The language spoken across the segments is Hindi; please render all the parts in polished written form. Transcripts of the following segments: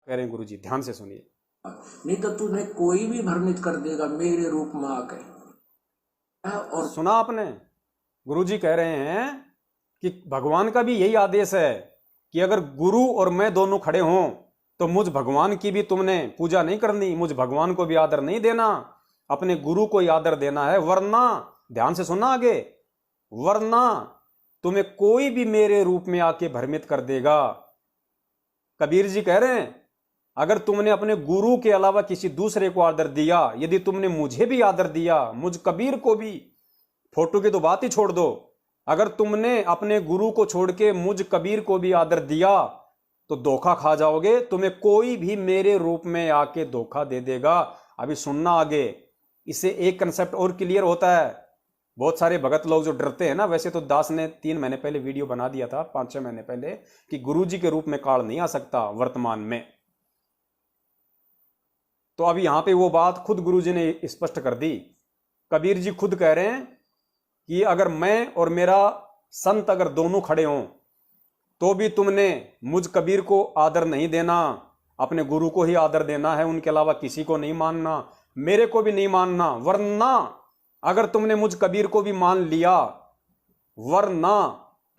कह रहे हैं गुरुजी, ध्यान से सुनिए। नहीं तो तुम्हें कोई भी भ्रमित कर देगा मेरे रूप में आके। और सुना आपने? गुरुजी कह रहे हैं कि भगवान का भी यही आदेश है कि अगर गुरु और मैं दोनों खड़े हों तो मुझ भगवान की भी तुमने पूजा नहीं करनी, मुझ भगवान को भी आदर नहीं देना, अपने गुरु को ही आदर देना है, वरना, ध्यान से सुनना आगे, वरना तुम्हें कोई भी मेरे रूप में आके भ्रमित कर देगा। कबीर जी कह रहे हैं अगर तुमने अपने गुरु के अलावा किसी दूसरे को आदर दिया, यदि तुमने मुझे भी आदर दिया, मुझ कबीर को भी, फोटो की तो बात ही छोड़ दो, अगर तुमने अपने गुरु को छोड़ के मुझ कबीर को भी आदर दिया तो धोखा खा जाओगे, तुम्हें कोई भी मेरे रूप में आके धोखा दे देगा। अभी सुनना आगे, इससे एक कंसेप्ट और क्लियर होता है। बहुत सारे भगत लोग जो डरते हैं ना, वैसे तो दास ने 3 महीने पहले वीडियो बना दिया था, 5-6 महीने पहले, कि गुरुजी के रूप में काल नहीं आ सकता वर्तमान में। तो अभी यहां पे वो बात खुद गुरुजी ने स्पष्ट कर दी। कबीर जी खुद कह रहे हैं कि अगर मैं और मेरा संत अगर दोनों खड़े हों तो भी तुमने मुझ कबीर को आदर नहीं देना, अपने गुरु को ही आदर देना है, उनके अलावा किसी को नहीं मानना, मेरे को भी नहीं मानना, वरना अगर तुमने मुझ कबीर को भी मान लिया, वरना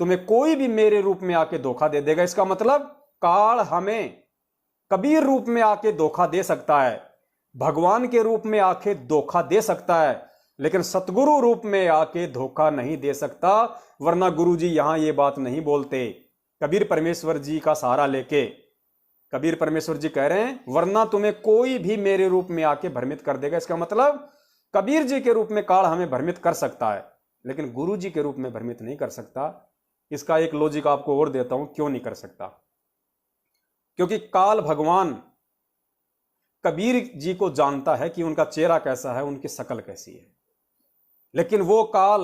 तुम्हें कोई भी मेरे रूप में आके धोखा दे देगा। इसका मतलब काल हमें कबीर रूप में आके धोखा दे सकता है, भगवान के रूप में आके धोखा दे सकता है, लेकिन सतगुरु रूप में आके धोखा नहीं दे सकता। वरना गुरुजी यहां ये बात नहीं बोलते। कबीर परमेश्वर जी का सहारा लेके कबीर परमेश्वर जी कह रहे हैं वरना तुम्हें कोई भी मेरे रूप में आके भ्रमित कर देगा। इसका मतलब कबीर जी के रूप में काल हमें भ्रमित कर सकता है, लेकिन गुरु जी के रूप में भ्रमित नहीं कर सकता। इसका एक लॉजिक आपको और देता हूं क्यों नहीं कर सकता। क्योंकि काल भगवान कबीर जी को जानता है कि उनका चेहरा कैसा है, उनकी शक्ल कैसी है, लेकिन वो काल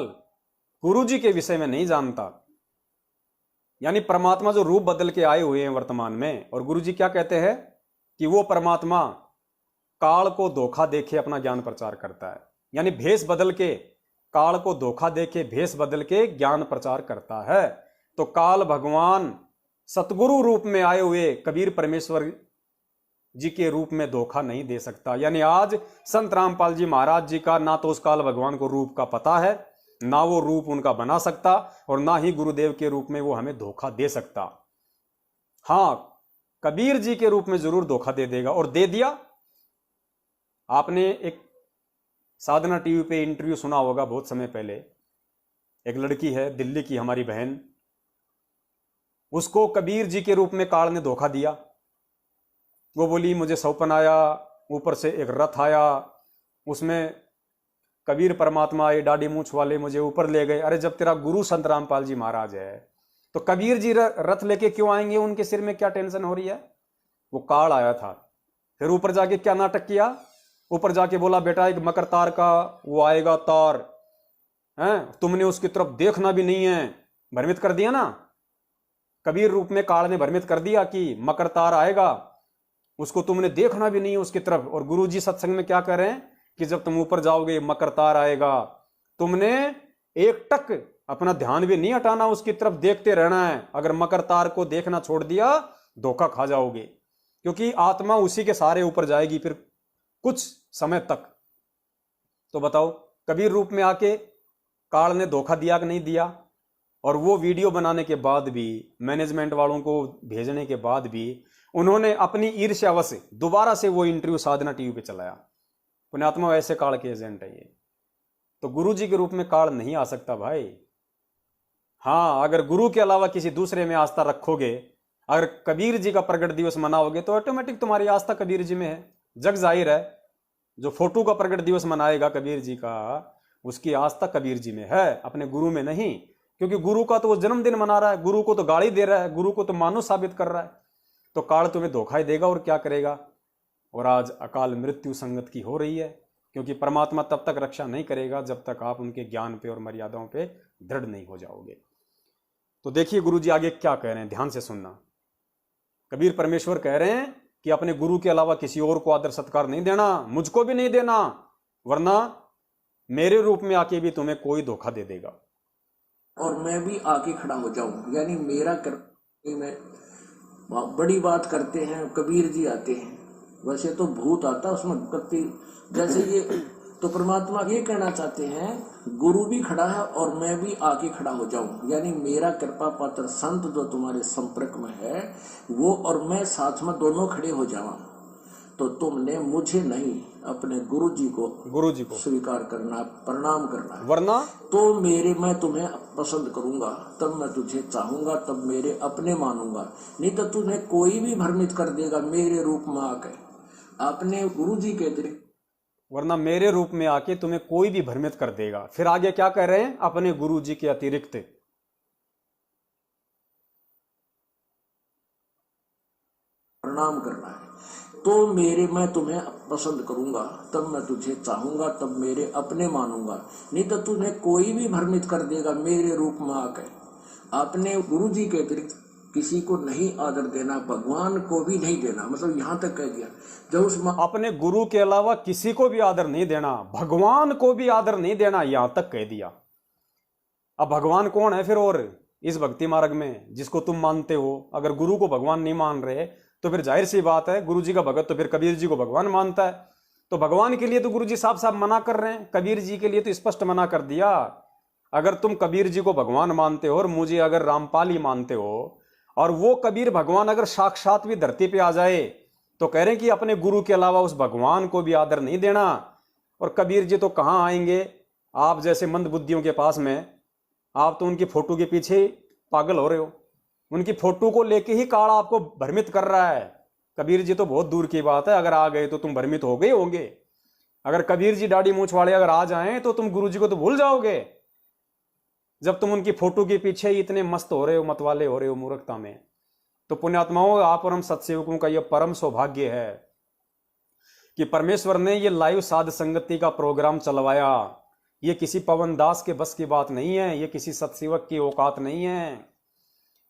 गुरु जी के विषय में नहीं जानता। यानी परमात्मा जो रूप बदल के आए हुए हैं वर्तमान में, और गुरु जी क्या कहते हैं कि वो परमात्मा काल को धोखा देके अपना ज्ञान प्रचार करता है। यानी भेष बदल के, काल को धोखा देके भेष बदल के ज्ञान प्रचार करता है। तो काल भगवान सतगुरु रूप में आए हुए कबीर परमेश्वर जी के रूप में धोखा नहीं दे सकता। यानी आज संत रामपाल जी महाराज जी का ना तो उस काल भगवान को रूप का पता है, ना वो रूप उनका बना सकता, और ना ही गुरुदेव के रूप में वो हमें धोखा दे सकता। हां, कबीर जी के रूप में जरूर धोखा दे देगा, और दे दिया। आपने एक साधना टीवी पे इंटरव्यू सुना होगा बहुत समय पहले, एक लड़की है दिल्ली की, हमारी बहन, उसको कबीर जी के रूप में काल ने धोखा दिया। वो बोली मुझे सौपन आया, ऊपर से एक रथ आया, उसमें कबीर परमात्मा आए, डाडी मूछ वाले, मुझे ऊपर ले गए। अरे जब तेरा गुरु संत रामपाल जी महाराज है तो कबीर जी रथ लेके क्यों आएंगे? उनके सिर में क्या टेंशन हो रही है? वो काल आया था। फिर ऊपर जाके क्या नाटक किया? ऊपर जाके बोला बेटा एक मकर तार का वो आएगा तार है, तुमने उसकी तरफ देखना भी नहीं है। भ्रमित कर दिया ना, कबीर रूप में काल ने भ्रमित कर दिया कि मकर तार आएगा, उसको तुमने देखना भी नहीं है उसकी तरफ। और गुरु जी सत्संग में क्या कह रहे हैं कि जब तुम ऊपर जाओगे मकर तार आएगा, तुमने एक टक अपना ध्यान भी नहीं हटाना, उसकी तरफ देखते रहना है। अगर मकर तार को देखना छोड़ दिया धोखा खा जाओगे, क्योंकि आत्मा उसी के सहारे ऊपर जाएगी फिर कुछ समय तक। तो बताओ कबीर रूप में आके काल ने धोखा दिया कि नहीं दिया? और वो वीडियो बनाने के बाद भी, मैनेजमेंट वालों को भेजने के बाद भी, उन्होंने अपनी ईर्ष्यावश से दोबारा से वो इंटरव्यू साधना टीवी पे चलाया। पुण्यात्मा वैसे काल के एजेंट है ये। तो गुरु जी के रूप में काल नहीं आ सकता भाई। हाँ, अगर गुरु के अलावा किसी दूसरे में आस्था रखोगे, अगर कबीर जी का प्रगट दिवस मनाओगे तो ऑटोमेटिक तुम्हारी आस्था कबीर जी में है। जग जाहिर है, जो फोटो का प्रगट दिवस मनाएगा कबीर जी का, उसकी आस्था कबीर जी में है, अपने गुरु में नहीं। क्योंकि गुरु का तो वो जन्मदिन मना रहा है, गुरु को तो गाली दे रहा है, गुरु को तो मानुष साबित कर रहा है। तो काल तुम्हें धोखा ही देगा और क्या करेगा। और आज अकाल मृत्यु संगत की हो रही है, क्योंकि परमात्मा तब तक रक्षा नहीं करेगा जब तक आप उनके ज्ञान पे और मर्यादाओं पे दृढ़ नहीं हो जाओगे। तो देखिए गुरु जी आगे क्या कह रहे हैं, ध्यान से सुनना। कबीर परमेश्वर कह रहे हैं कि अपने गुरु के अलावा किसी और को आदर सत्कार नहीं देना, मुझको भी नहीं देना, वरना मेरे रूप में आके भी तुम्हें कोई धोखा दे देगा। और मैं भी आके खड़ा हो जाऊं, यानी मेरा कर मैं बड़ी बात करते हैं, कबीर जी आते हैं, वैसे तो भूत आता उसमें कति जैसे ये। तो परमात्मा ये कहना चाहते हैं गुरु भी खड़ा है और मैं भी आके खड़ा हो जाऊं, यानी मेरा कृपा पात्र संत जो तुम्हारे संपर्क में है वो और मैं साथ में दोनों खड़े हो जावा। तो तुमने मुझे नहीं अपने गुरु जी को स्वीकार करना, प्रणाम करना, वरना तो मैं तुम्हें पसंद करूंगा, तब मैं तुझे चाहूंगा, तब मेरे अपने मानूंगा। नहीं तो तुम्हें कोई भी भ्रमित कर देगा मेरे रूप में आकर, अपने गुरु जी के अतिरिक्त, वरना मेरे रूप में आके तुम्हें कोई भी भ्रमित कर देगा। फिर आगे क्या कह रहे हैं, अपने गुरु जी के अतिरिक्त प्रणाम करना है। तो मैं तुम्हें पसंद करूंगा, तब मैं तुझे चाहूंगा, तब मेरे अपने मानूंगा। नहीं तो तुम्हें कोई भी भ्रमित कर देगा मेरे रूप में आकर, अपने गुरु जी के अतिरिक्त किसी को नहीं आदर देना, भगवान को भी नहीं देना। मतलब यहाँ तक कह दिया, जब उस अपने गुरु के अलावा किसी को भी आदर नहीं देना, भगवान को भी आदर नहीं देना, यहां तक कह दिया। अब भगवान कौन है फिर और इस भक्ति मार्ग में जिसको तुम मानते हो? अगर गुरु को भगवान नहीं मान रहे तो फिर जाहिर सी बात है गुरु जी का भगत तो फिर कबीर जी को भगवान मानता है। तो भगवान के लिए तो गुरु जी साफ साफ मना कर रहे हैं, कबीर जी के लिए तो स्पष्ट मना कर दिया। अगर तुम कबीर जी को भगवान मानते हो और मुझे अगर रामपाल ही मानते हो, और वो कबीर भगवान अगर साक्षात भी धरती पे आ जाए तो कह रहे हैं कि अपने गुरु के अलावा उस भगवान को भी आदर नहीं देना। और कबीर जी तो कहां आएंगे आप जैसे मंद बुद्धियों के पास में? आप तो उनकी फोटो के पीछे पागल हो रहे हो, उनकी फोटो को लेके ही काल आपको भ्रमित कर रहा है। कबीर जी तो बहुत दूर की बात है, अगर आ गए तो तुम भ्रमित हो गए होंगे। अगर कबीर जी दाढ़ी मूंछ वाले अगर आ जाएं तो तुम गुरु जी को तो भूल जाओगे, जब तुम उनकी फोटो के पीछे ही इतने मस्त हो रहे हो, मतवाले हो रहे हो मूर्खता में। तो पुण्यात्माओं, आप और हम सत्सेवकों का यह परम सौभाग्य है कि परमेश्वर ने यह लाइव साध संगति का प्रोग्राम चलवाया। ये किसी पवन दास के बस की बात नहीं है, ये किसी सत्सेवक की औकात नहीं है,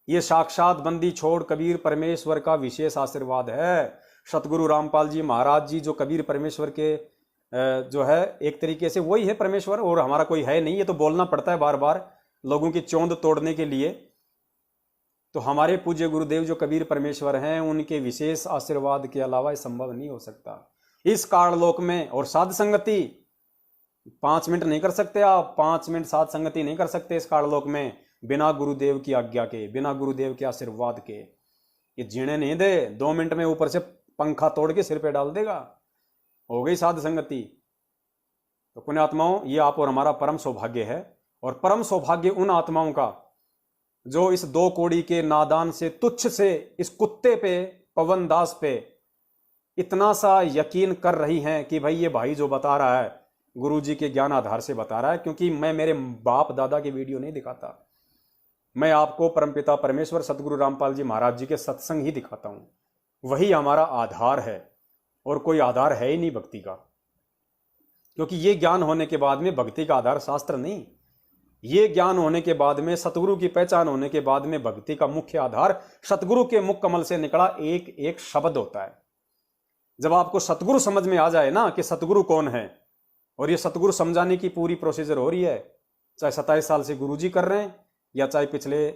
ये साक्षात बंदी छोड़ कबीर परमेश्वर का विशेष आशीर्वाद है। सतगुरु रामपाल जी महाराज जी जो कबीर परमेश्वर के जो है एक तरीके से वही है परमेश्वर, और हमारा कोई है नहीं। ये तो बोलना पड़ता है बार बार लोगों की चौंध तोड़ने के लिए। तो हमारे पूज्य गुरुदेव जो कबीर परमेश्वर हैं, उनके विशेष आशीर्वाद के अलावा ये संभव नहीं हो सकता इस काललोक में। और साध संगति 5 मिनट नहीं कर सकते आप, 5 मिनट साध संगति नहीं कर सकते इस काललोक में बिना गुरुदेव की आज्ञा के, बिना गुरुदेव के आशीर्वाद के। ये जीने नहीं दे, 2 मिनट में ऊपर से पंखा तोड़ के सिर पे डाल देगा, हो गई साध संगति। तो पुण्यात्माओं, ये आप और हमारा परम सौभाग्य है। और परम सौभाग्य उन आत्माओं का जो इस 2 कौड़ी के नादान से, तुच्छ से इस कुत्ते पे, पवन दास पे इतना सा यकीन कर रही हैं कि भाई ये भाई जो बता रहा है गुरु जी के ज्ञान आधार से बता रहा है। क्योंकि मैं मेरे बाप दादा की वीडियो नहीं दिखाता, मैं आपको परमपिता परमेश्वर सतगुरु रामपाल जी महाराज जी के सत्संग ही दिखाता हूं। वही हमारा आधार है और कोई आधार है ही नहीं भक्ति का। क्योंकि ये ज्ञान होने के बाद में भक्ति का आधार शास्त्र नहीं, ये ज्ञान होने के बाद में, सतगुरु की पहचान होने के बाद में भक्ति का मुख्य आधार सतगुरु के मुख कमल से निकला एक एक शब्द होता है। जब आपको सतगुरु समझ में आ जाए ना कि सतगुरु कौन है, और ये सतगुरु समझाने की पूरी प्रोसीजर हो रही है, चाहे 27 साल से गुरु जी कर रहे हैं या चाहे पिछले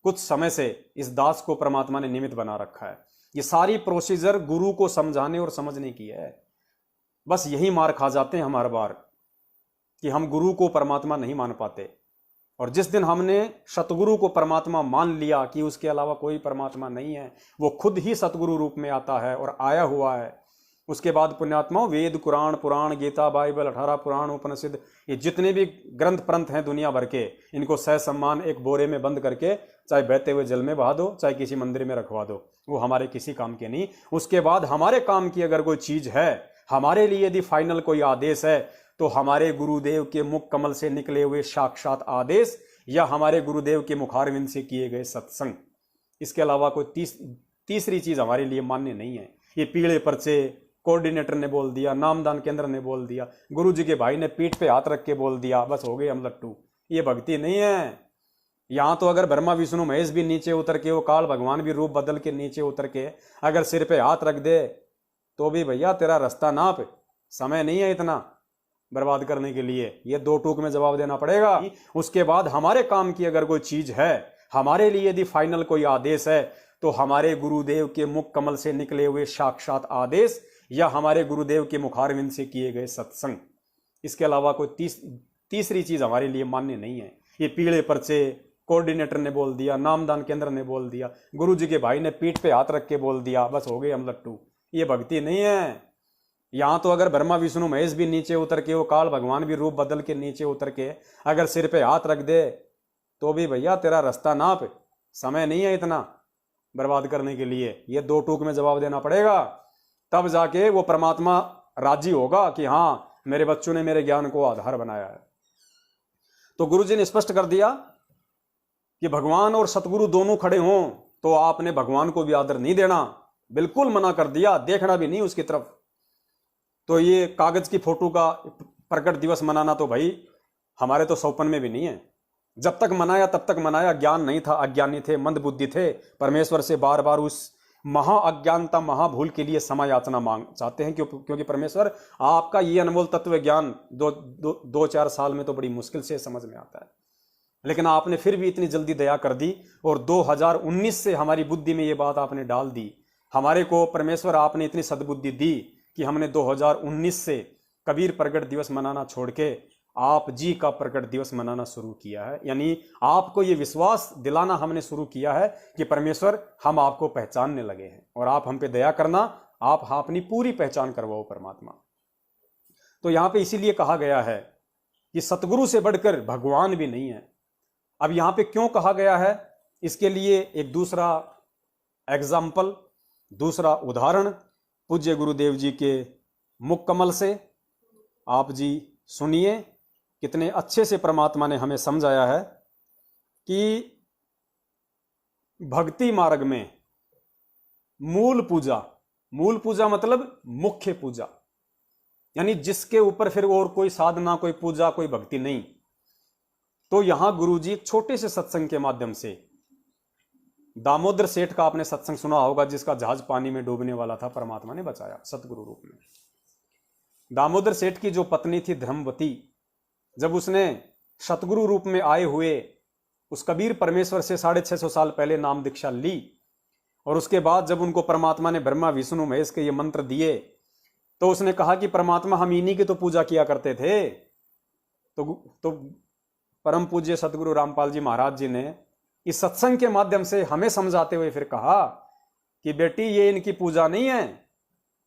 कुछ समय से इस दास को परमात्मा ने निमित्त बना रखा है, ये सारी प्रोसीजर गुरु को समझाने और समझने की है। बस यही मार खा जाते हैं हम हर बार कि हम गुरु को परमात्मा नहीं मान पाते। और जिस दिन हमने सतगुरु को परमात्मा मान लिया कि उसके अलावा कोई परमात्मा नहीं है, वो खुद ही सतगुरु रूप में आता है और आया हुआ है, उसके बाद पुण्यात्माओं वेद, कुरान, पुराण, गीता, बाइबल, 18 पुराण, उपनिषद, ये जितने भी ग्रंथ प्रंथ हैं दुनिया भर के, इनको सह सम्मान एक बोरे में बंद करके चाहे बहते हुए जल में बहा दो, चाहे किसी मंदिर में रखवा दो, वो हमारे किसी काम के नहीं। उसके बाद हमारे काम की अगर कोई चीज है, हमारे लिए यदि फाइनल कोई आदेश है, तो हमारे गुरुदेव के मुख कमल से निकले हुए साक्षात आदेश या हमारे गुरुदेव के मुखारविंद से किए गए सत्संग, इसके अलावा कोई तीसरी चीज हमारे लिए मान्य नहीं है। ये पीले पर्चे कोऑर्डिनेटर ने बोल दिया, नामदान केंद्र ने बोल दिया, गुरु जी के भाई ने पीठ पे हाथ रख के बोल दिया, बस हो गए हम लट्टू, ये भक्ति नहीं है। यहां तो अगर ब्रह्मा विष्णु महेश भी नीचे उतर के, वो काल भगवान भी रूप बदल के नीचे उतर के अगर सिर पे हाथ रख दे तो भी भैया तेरा रास्ता नाप, समय नहीं है इतना बर्बाद करने के लिए, ये 2 टूक में जवाब देना पड़ेगा। उसके बाद हमारे काम की अगर कोई चीज है, हमारे लिए यदि फाइनल कोई आदेश है, तो हमारे गुरुदेव के मुख कमल से निकले हुए साक्षात आदेश या हमारे गुरुदेव के मुखारविंद से किए गए सत्संग, इसके अलावा कोई तीसरी चीज हमारे लिए मान्य नहीं है। ये पीले पर्चे कोऑर्डिनेटर ने बोल दिया, नामदान केंद्र ने बोल दिया, गुरु जी के भाई ने पीठ पे हाथ रख के बोल दिया, बस हो गए हम लट्टू, ये भक्ति नहीं है। यहां तो अगर ब्रह्मा विष्णु महेश भी नीचे उतर के, वो काल भगवान भी रूप बदल के नीचे उतर के अगर सिर पे हाथ रख दे तो भी भैया तेरा रास्ता नाप, समय नहीं है इतना बर्बाद करने के लिए। ये 2 टूक में जवाब देना पड़ेगा, तब जाके वो परमात्मा राजी होगा कि हाँ मेरे बच्चों ने मेरे ज्ञान को आधार बनाया है। तो गुरु जी ने स्पष्ट कर दिया कि भगवान और सतगुरु दोनों खड़े हों तो आपने भगवान को भी आदर नहीं देना, बिल्कुल मना कर दिया, देखना भी नहीं उसकी तरफ। तो ये कागज की फोटो का प्रकट दिवस मनाना तो भाई हमारे तो सौपन में भी नहीं है। जब तक मनाया तब तक मनाया, ज्ञान नहीं था, अज्ञानी थे, मंद बुद्धि थे, परमेश्वर से बार बार उस महा अज्ञानता महाभूल के लिए क्षमा याचना मांग चाहते हैं, क्योंकि परमेश्वर आपका ये अनमोल तत्व ज्ञान 2-4 साल में तो बड़ी मुश्किल से समझ में आता है, लेकिन आपने फिर भी इतनी जल्दी दया कर दी और 2019 से हमारी बुद्धि में ये बात आपने डाल दी। हमारे को परमेश्वर आपने इतनी सद्बुद्धि दी कि हमने 2019 से कबीर प्रकट दिवस मनाना छोड़ के आप जी का प्रकट दिवस मनाना शुरू किया है। यानी आपको ये विश्वास दिलाना हमने शुरू किया है कि परमेश्वर हम आपको पहचानने लगे हैं और आप हम पे दया करना, आप अपनी पूरी पहचान करवाओ परमात्मा। तो यहां पे इसीलिए कहा गया है कि सतगुरु से बढ़कर भगवान भी नहीं है। अब यहां पे क्यों कहा गया है, इसके लिए एक दूसरा एग्जाम्पल, दूसरा उदाहरण पूज्य गुरुदेव जी के मुख कमल से आप जी सुनिए। कितने अच्छे से परमात्मा ने हमें समझाया है कि भक्ति मार्ग में मूल पूजा मतलब मुख्य पूजा, यानी जिसके ऊपर फिर और कोई साधना, कोई पूजा, कोई भक्ति नहीं। तो यहां गुरुजी एक छोटे से सत्संग के माध्यम से, दामोदर सेठ का आपने सत्संग सुना होगा, जिसका जहाज पानी में डूबने वाला था, परमात्मा ने बचाया सतगुरु रूप में। दामोदर सेठ की जो पत्नी थी धर्मवती, जब उसने सतगुरु रूप में आए हुए उस कबीर परमेश्वर से 650 साल पहले नाम दीक्षा ली और उसके बाद जब उनको परमात्मा ने ब्रह्मा विष्णु महेश के ये मंत्र दिए तो उसने कहा कि परमात्मा हम इन्हीं की तो पूजा किया करते थे। तो परम पूज्य सतगुरु रामपाल जी महाराज जी ने इस सत्संग के माध्यम से हमें समझाते हुए फिर कहा कि बेटी ये इनकी पूजा नहीं है,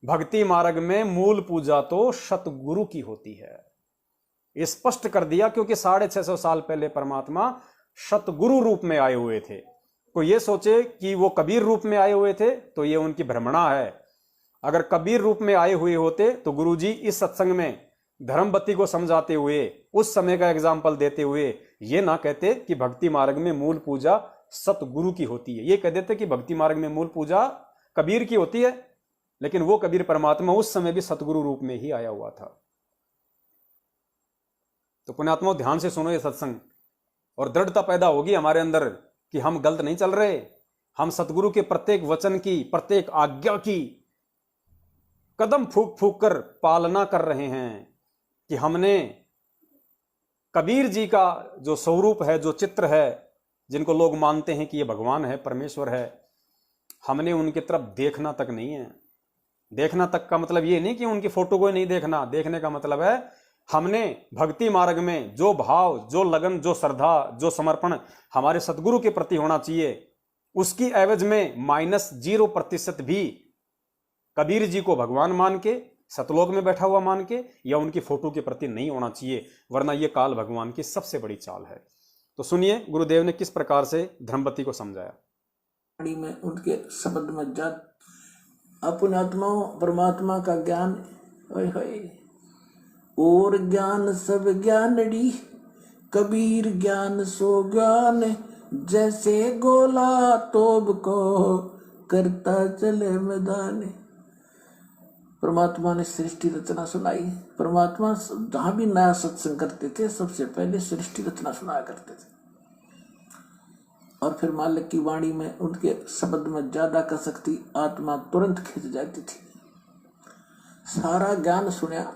भक्ति मार्ग में मूल पूजा तो सतगुरु की होती है। ये स्पष्ट कर दिया, क्योंकि 650 साल पहले परमात्मा सतगुरु रूप में आए हुए थे। कोई ये सोचे कि वो कबीर रूप में आए हुए थे तो ये उनकी भ्रमणा है। अगर कबीर रूप में आए हुए होते तो गुरुजी इस सत्संग में धर्मवती को समझाते हुए, उस समय का एग्जाम्पल देते हुए ये ना कहते कि भक्ति मार्ग में मूल पूजा सतगुरु की होती है। ये कह देते कि भक्ति मार्ग में मूल पूजा कबीर की होती है, लेकिन वो कबीर परमात्मा उस समय भी सतगुरु रूप में ही आया हुआ था। तो पुण्यात्माओं ध्यान से सुनो ये सत्संग, और दृढ़ता पैदा होगी हमारे अंदर कि हम गलत नहीं चल रहे। हम सतगुरु के प्रत्येक वचन की, प्रत्येक आज्ञा की कदम फूक फूक कर पालना कर रहे हैं कि हमने कबीर जी का जो स्वरूप है, जो चित्र है, जिनको लोग मानते हैं कि ये भगवान है, परमेश्वर है, हमने उनकी तरफ देखना तक नहीं है। देखना तक का मतलब ये नहीं कि उनकी फोटो को नहीं देखना, देखने का मतलब है हमने भक्ति मार्ग में जो भाव, जो लगन, जो श्रद्धा, जो समर्पण हमारे सतगुरु के प्रति होना चाहिए, उसकी एवज में -0% भी कबीर जी को भगवान मान के, सतलोक में बैठा हुआ मान के, या उनकी फोटो के प्रति नहीं होना चाहिए, वरना यह काल भगवान की सबसे बड़ी चाल है। तो सुनिए गुरुदेव ने किस प्रकार से धर्मवती को समझाया। में उनके शब्द में जात अपने आत्माओं परमात्मा का ज्ञान और ज्ञान सब ज्ञानड़ी, कबीर ज्ञान सो ज्ञान, जैसे गोला तोब को करता चले मैदान। परमात्मा ने सृष्टि रचना सुनाई। परमात्मा जहां भी नया सत्संग करते थे सबसे पहले सृष्टि रचना सुनाया करते थे, और फिर मालिक की वाणी में उनके शब्द में ज्यादा का शक्ति आत्मा तुरंत खिंच जाती थी। सारा ज्ञान सुना।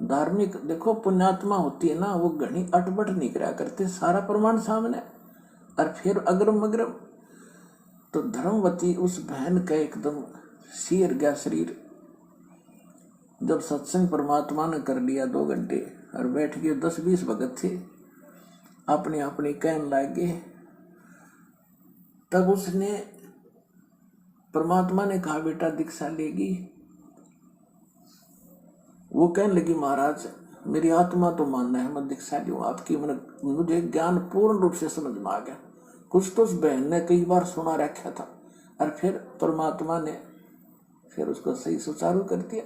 धार्मिक देखो पुण्यात्मा होती है ना, वो घनी अटबट नहीं करा करते, सारा प्रमाण सामने, और फिर अग्रम अग्रम तो धर्मवती उस बहन का एकदम सिर गया शरीर। जब सत्संग परमात्मा ने कर लिया 2 घंटे और बैठ के 10-20 भगत थे अपने अपने कहने लगे, तब उसने परमात्मा ने कहा बेटा दीक्षा लेगी। वो कहने लगी महाराज मेरी आत्मा तो मानना है मैं दीक्षा लूँ आपकी, मुझे ज्ञान पूर्ण रूप से समझ में आ गया। कुछ तो उस बहन ने कई बार सुना रखा था और फिर परमात्मा ने फिर उसको सही सुचारू कर दिया।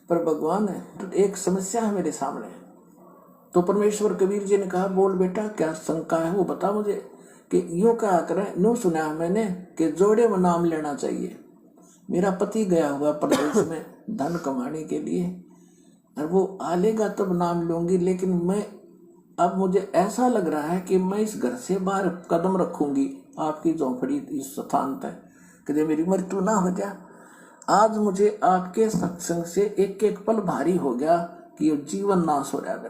पर भगवान है तो एक समस्या है मेरे सामने। तो परमेश्वर कबीर जी ने कहा बोल बेटा क्या शंका है वो बता मुझे। कि यूं कहा करें, यूं सुना है मैंने कि जोड़े में नाम लेना चाहिए। मेरा पति गया हुआ प्रदेश में धन कमाने के लिए और वो आ लेगा तब नाम लूंगी, लेकिन मैं अब मुझे ऐसा लग रहा है कि मैं इस घर से बाहर कदम रखूंगी आपकी झोंपड़ी इस स्थान तक कि मेरी मृत्यु ना हो जाए। आज मुझे आपके सत्संग से एक एक पल भारी हो गया कि ये जीवन नाश हो जाएगा,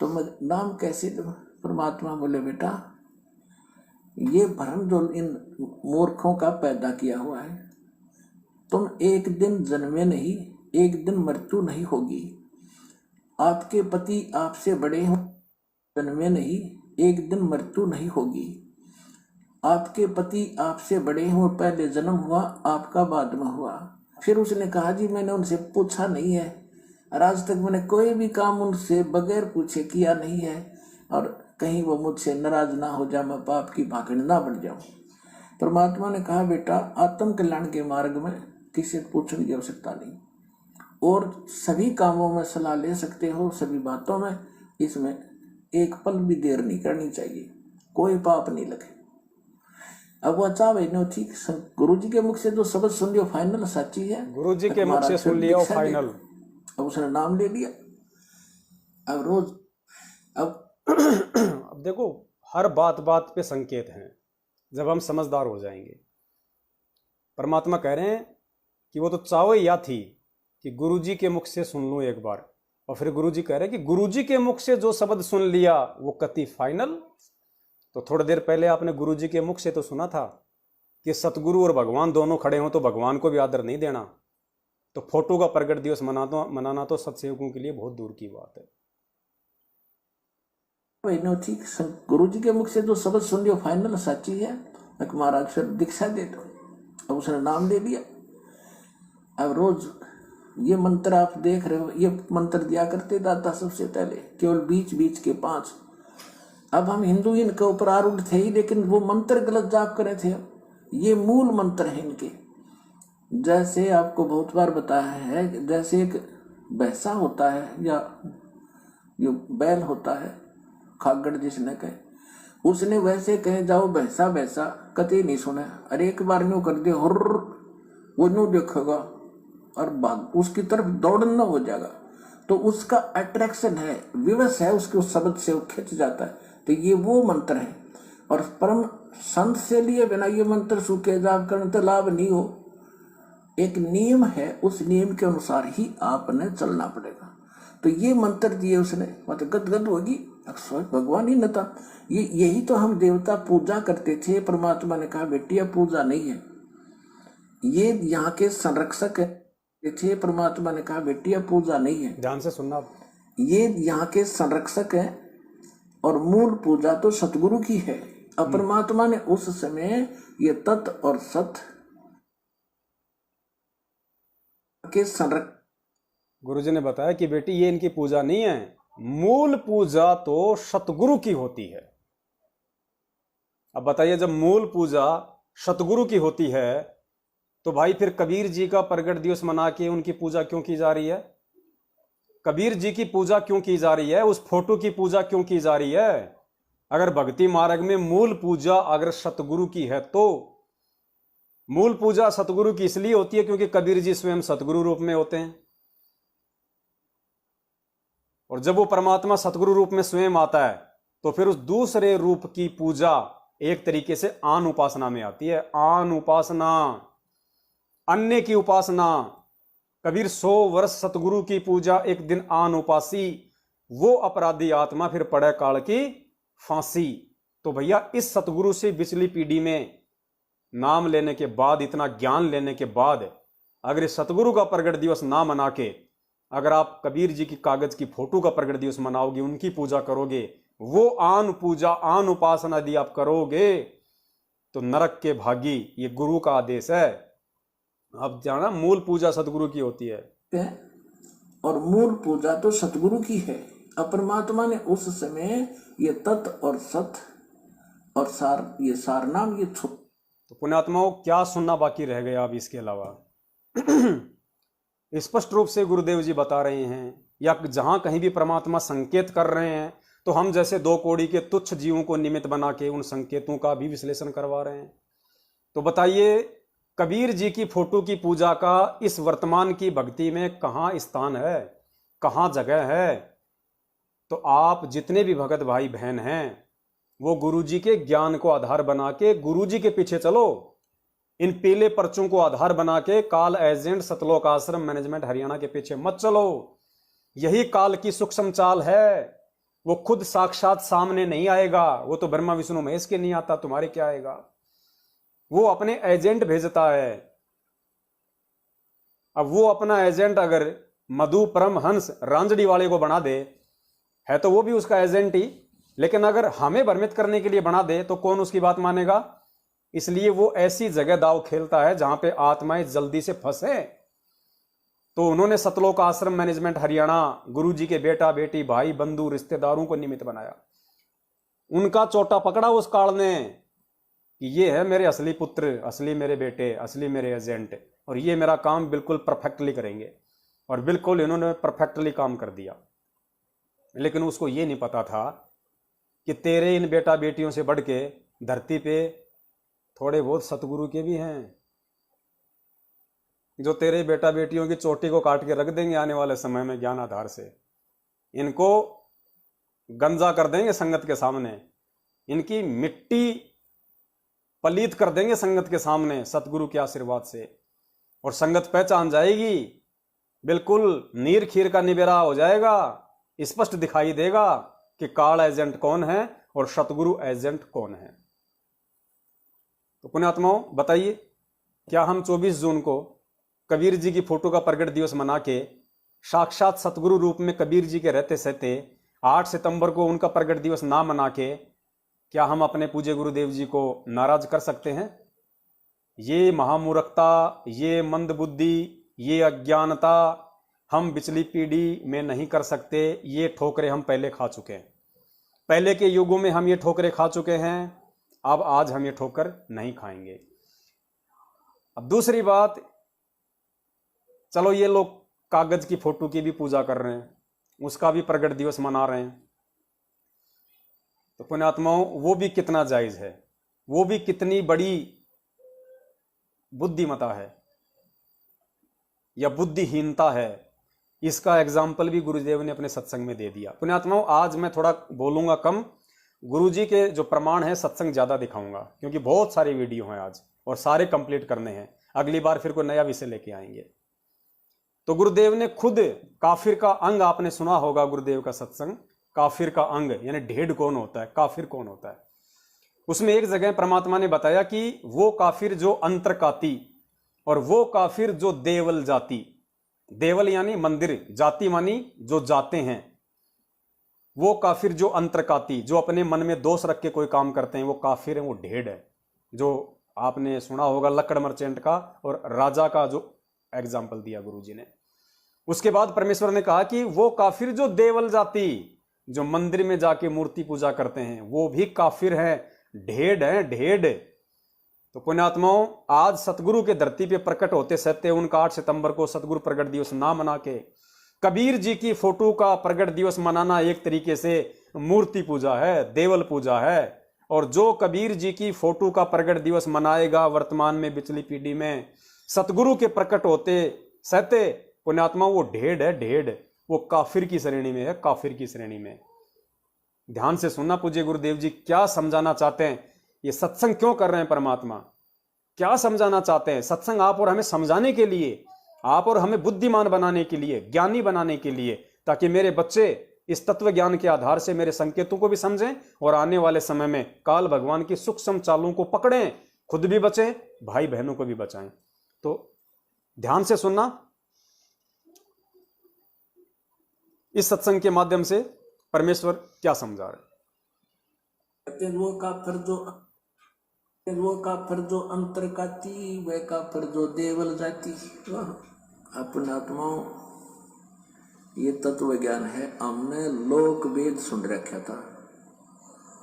तो मैं नाम कैसे दूं। परमात्मा बोले बेटा ये भ्रम जो इन मूर्खों का पैदा किया हुआ है, तुम एक दिन जन्मे नहीं एक दिन मृत्यु नहीं होगी। आपके पति आपसे बड़े हो जन्मे नहीं एक दिन मृत्यु नहीं होगी। आपके पति आपसे बड़े हो पहले जन्म हुआ आपका बाद में हुआ। फिर उसने कहा जी मैंने उनसे पूछा नहीं है और आज तक मैंने कोई भी काम उनसे बगैर पूछे किया नहीं है और कहीं वो मुझसे नाराज ना हो जाए, मैं पाप की भागड़ ना बन जाऊं। परमात्मा ने कहा बेटा आत्म कल्याण के मार्ग में किसी से पूछने की आवश्यकता नहीं और सभी कामों में सलाह ले सकते हो, सभी बातों में। इसमें एक पल भी देर नहीं करनी चाहिए, कोई पाप नहीं लगे। अब वो अच्छा भाई ने ठीक गुरु जी के मुख से जो शब्द सुन लियो फाइनल सच्ची है, गुरु जी के मुख से सुन लिया फाइनल। अब उसने नाम ले लिया। अब रोज अब देखो हर बात बात पे संकेत हैं जब हम समझदार हो जाएंगे। परमात्मा कह रहे हैं कि वो तो चाहो या थी कि गुरुजी के मुख से सुन लूं एक बार, और फिर गुरुजी कह रहे हैं कि गुरुजी के मुख से जो शब्द सुन लिया वो कति फाइनल। तो थोड़ी देर पहले आपने गुरुजी के मुख से तो सुना था कि सतगुरु और भगवान दोनों खड़े हों तो भगवान को भी आदर नहीं देना, तो फोटो का प्रगट दिवस मनाना तो सत्सेवकों के लिए बहुत दूर की बात है। ठीक गुरु जी के मुख से जो शब्द सुन लियो फाइनल सच्ची है, महाराज फिर दीक्षा दे दो। अब उसने नाम ले लिया। अब रोज ये मंत्र आप देख रहे हो, ये मंत्र दिया करते दाता सबसे पहले केवल बीच बीच के 5। अब हम हिंदू इनके ऊपर आरूढ़ थे ही, लेकिन वो मंत्र गलत जाप करे थे। ये मूल मंत्र है इनके। जैसे आपको बहुत बार बताया है, जैसे एक भैंसा होता है या जो बैल होता है, खागड़ जिसने कहे उसने वैसे कहे जाओ भैंसा भैंसा कतई नहीं सुना। अरे एक बार न्यू कर दे हुर्र, वो न्यू देखेगा और भाग उसकी तरफ दौड़ना हो जाएगा। तो उसका अट्रैक्शन है, विवश है उसके उस शब्द से, वो खिंच जाता है। तो ये वो मंत्र है। और परम संत से लिए बिना ये मंत्र सूखे जाप करने तो लाभ नहीं हो। एक नियम है, उस नियम के अनुसार ही आपने चलना पड़ेगा। तो ये मंत्र दिए उसने, मतलब गदगद होगी भगवान ही न था। यही तो हम देवता पूजा करते थे। परमात्मा ने कहा बेटी अब पूजा नहीं है, ये यहाँ के संरक्षक थे। परमात्मा ने कहा बेटी अब पूजा नहीं है, ध्यान से सुनना, ये यहाँ के संरक्षक है और मूल पूजा तो सतगुरु की है। अब परमात्मा ने उस समय ये तत् और सत के संरक्षक गुरुजी ने बताया कि बेटी ये इनकी पूजा नहीं है, मूल पूजा तो सतगुरु की होती है। अब बताइए जब मूल पूजा सतगुरु की होती है तो भाई फिर कबीर जी का प्रगट दिवस मना के उनकी पूजा क्यों की जा रही है? कबीर जी की पूजा क्यों की जा रही है? उस फोटो की पूजा क्यों की जा रही है? अगर भक्ति मार्ग में मूल पूजा अगर सतगुरु की है तो मूल पूजा सतगुरु की इसलिए होती है क्योंकि कबीर जी स्वयं सतगुरु रूप में होते हैं। और जब वो परमात्मा सतगुरु रूप में स्वयं आता है तो फिर उस दूसरे रूप की पूजा एक तरीके से आन उपासना में आती है। आन उपासना, अन्य की उपासना। कबीर 100 वर्ष सतगुरु की पूजा, एक दिन आन उपासी, वो अपराधी आत्मा फिर पड़े काल की फांसी। तो भैया इस सतगुरु से पिछली पीढ़ी में नाम लेने के बाद, इतना ज्ञान लेने के बाद, अगर इस सतगुरु का प्रगट दिवस ना मना के अगर आप कबीर जी की कागज की फोटो का प्रगट दिवस मनाओगे, उनकी पूजा करोगे, वो आन पूजा आन उपासना यदि आप करोगे तो नरक के भागी। ये गुरु का आदेश है। अब जाना, मूल पूजा सतगुरु की होती है और मूल पूजा तो सतगुरु की है। अब परमात्मा ने उस समय ये तत् और सत और सार, ये सार नाम, ये तो पुण्यात्माओं, क्या सुनना बाकी रह गया अब इसके अलावा? स्पष्ट रूप से गुरुदेव जी बता रहे हैं, या जहां कहीं भी परमात्मा संकेत कर रहे हैं तो हम जैसे दो कौड़ी के तुच्छ जीवों को निमित्त बना के उन संकेतों का भी विश्लेषण करवा रहे हैं। तो बताइए, कबीर जी की फोटो की पूजा का इस वर्तमान की भक्ति में कहाँ स्थान है, कहाँ जगह है? तो आप जितने भी भगत भाई बहन हैं वो गुरु जी के ज्ञान को आधार बना के गुरु जी के पीछे चलो। इन पीले पर्चों को आधार बना के काल एजेंट सतलोक आश्रम मैनेजमेंट हरियाणा के पीछे मत चलो। यही काल की सूक्ष्म चाल है। वो खुद साक्षात सामने नहीं आएगा, वो तो ब्रह्मा विष्णु महेश के नहीं आता, तुम्हारे क्या आएगा? वो अपने एजेंट भेजता है। अब वो अपना एजेंट अगर मधु परमहंस रांझड़ी वाले को बना दे, है तो वो भी उसका एजेंट ही, लेकिन अगर हमें भ्रमित करने के लिए बना दे तो कौन उसकी बात मानेगा? इसलिए वो ऐसी जगह दाव खेलता है जहां पे आत्माएं जल्दी से फंसे। तो उन्होंने सतलोक आश्रम मैनेजमेंट हरियाणा गुरु जी के बेटा बेटी भाई बंधु रिश्तेदारों को निमित्त बनाया। उनका चोटा पकड़ा उस काल ने कि ये है मेरे असली पुत्र, असली मेरे बेटे, असली मेरे एजेंट, और ये मेरा काम बिल्कुल परफेक्टली करेंगे। और बिल्कुल इन्होंने परफेक्टली काम कर दिया। लेकिन उसको ये नहीं पता था कि तेरे इन बेटा बेटियों से बढ़ के धरती पे थोड़े बहुत सतगुरु के भी हैं, जो तेरे बेटा बेटियों की चोटी को काट के रख देंगे आने वाले समय में ज्ञान आधार से। इनको गंजा कर देंगे संगत के सामने, इनकी मिट्टी पलीत कर देंगे संगत के सामने सतगुरु के आशीर्वाद से। और संगत पहचान जाएगी, बिल्कुल नीर खीर का निबेरा हो जाएगा, स्पष्ट दिखाई देगा कि काल एजेंट कौन है और सतगुरु एजेंट कौन है। तो पुण्यात्माओं, बताइए, क्या हम 24 जून को कबीर जी की फोटो का प्रगट दिवस मना के साक्षात सतगुरु रूप में कबीर जी के रहते सहते 8 सितंबर को उनका प्रगट दिवस ना मना के क्या हम अपने पूज्य गुरुदेव जी को नाराज कर सकते हैं? ये महामूर्खता, ये मंदबुद्धि, ये अज्ञानता हम पिछली पीढ़ी में नहीं कर सकते। ये ठोकरें हम पहले खा चुके हैं। पहले के युगों में हम ये ठोकरें खा चुके हैं, अब आज हम ये ठोकर नहीं खाएंगे। अब दूसरी बात, चलो ये लोग कागज की फोटो की भी पूजा कर रहे हैं, उसका भी प्रगट दिवस मना रहे हैं, तो पुण्यात्माओं वो भी कितना जायज है, वो भी कितनी बड़ी बुद्धिमता है या बुद्धिहीनता है, इसका एग्जाम्पल भी गुरुदेव ने अपने सत्संग में दे दिया। पुण्यात्माओं, आज मैं थोड़ा बोलूंगा कम, गुरुजी के जो प्रमाण है सत्संग ज्यादा दिखाऊंगा, क्योंकि बहुत सारी वीडियो हैं आज और सारे कंप्लीट करने हैं। अगली बार फिर कोई नया विषय लेके आएंगे। तो गुरुदेव ने खुद काफिर का अंग, आपने सुना होगा गुरुदेव का सत्संग, काफिर का अंग यानी ढेड कौन होता है, काफिर कौन होता है। उसमें एक जगह परमात्मा ने बताया कि वो काफिर जो अंतरकाती और वो काफिर जो देवल जाति, देवल यानी मंदिर, जाति मानी जो जाते हैं, वो काफिर जो अंतरकाती, जो अपने मन में दोष रख के कोई काम करते हैं, वो काफिर है, वो ढेड है। जो आपने सुना होगा लक्कड़ मर्चेंट का और राजा का जो एग्जाम्पल दिया गुरुजी ने। उसके बाद परमेश्वर ने कहा कि वो काफिर जो देवल जाति, जो मंदिर में जाके मूर्ति पूजा करते हैं, वो भी काफिर हैं, ढेड हैं, ढेड। तो पुण्यात्माओं, आज सतगुरु के धरती पे प्रकट होते सहते उनका 8 सितंबर को सतगुरु प्रगट दिवस ना मना के कबीर जी की फोटो का प्रगट दिवस मनाना एक तरीके से मूर्ति पूजा है, देवल पूजा है। और जो कबीर जी की फोटो का प्रगट दिवस मनाएगा वर्तमान में पिछली पीढ़ी में सतगुरु के प्रकट होते सहते, पुण्यात्मा वो ढेड है, ढेड, वो काफिर की श्रेणी में है, काफिर की श्रेणी में। ध्यान से सुनना, पूज्य गुरुदेव जी क्या समझाना चाहते हैं, ये सत्संग क्यों कर रहे हैं परमात्मा, क्या समझाना चाहते हैं। सत्संग आप और हमें समझाने के लिए, आप और हमें बुद्धिमान बनाने के लिए, ज्ञानी बनाने के लिए, ताकि मेरे बच्चे इस तत्व ज्ञान के आधार से मेरे संकेतों को भी समझें और आने वाले समय में काल भगवान की सूक्ष्म चालों को पकड़ें खुद भी बचें, भाई बहनों को भी बचाएं। तो ध्यान से सुनना। इस सत्संग के माध्यम से परमेश्वर क्या समझा रहे। कहते हैं वो काफिर जो अंतर काती, वह काफिर जो देवल जाती। अपने आत्माओं, ये तत्व ज्ञान है। हमने लोक वेद सुन रखा था,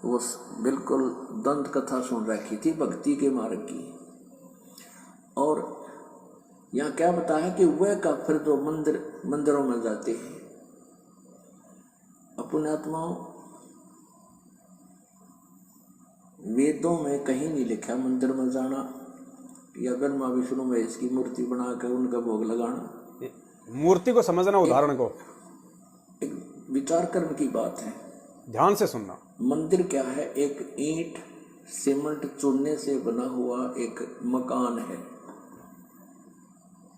वो बिल्कुल दंत कथा सुन रखी थी भक्ति के मार्ग की। और यहाँ क्या बताया कि वह काफिर जो मंदिरों में जाते हैं। अपने आत्माओं, वेदों में कहीं नहीं लिखा मंदिर में जाना या ब्रह्मा विष्णु महेश की मूर्ति बनाकर उनका भोग लगाना। मूर्ति को समझना, उदाहरण को एक विचार करने की बात है। ध्यान से सुनना। मंदिर क्या है? एक ईंट सीमेंट चूने से बना हुआ एक मकान है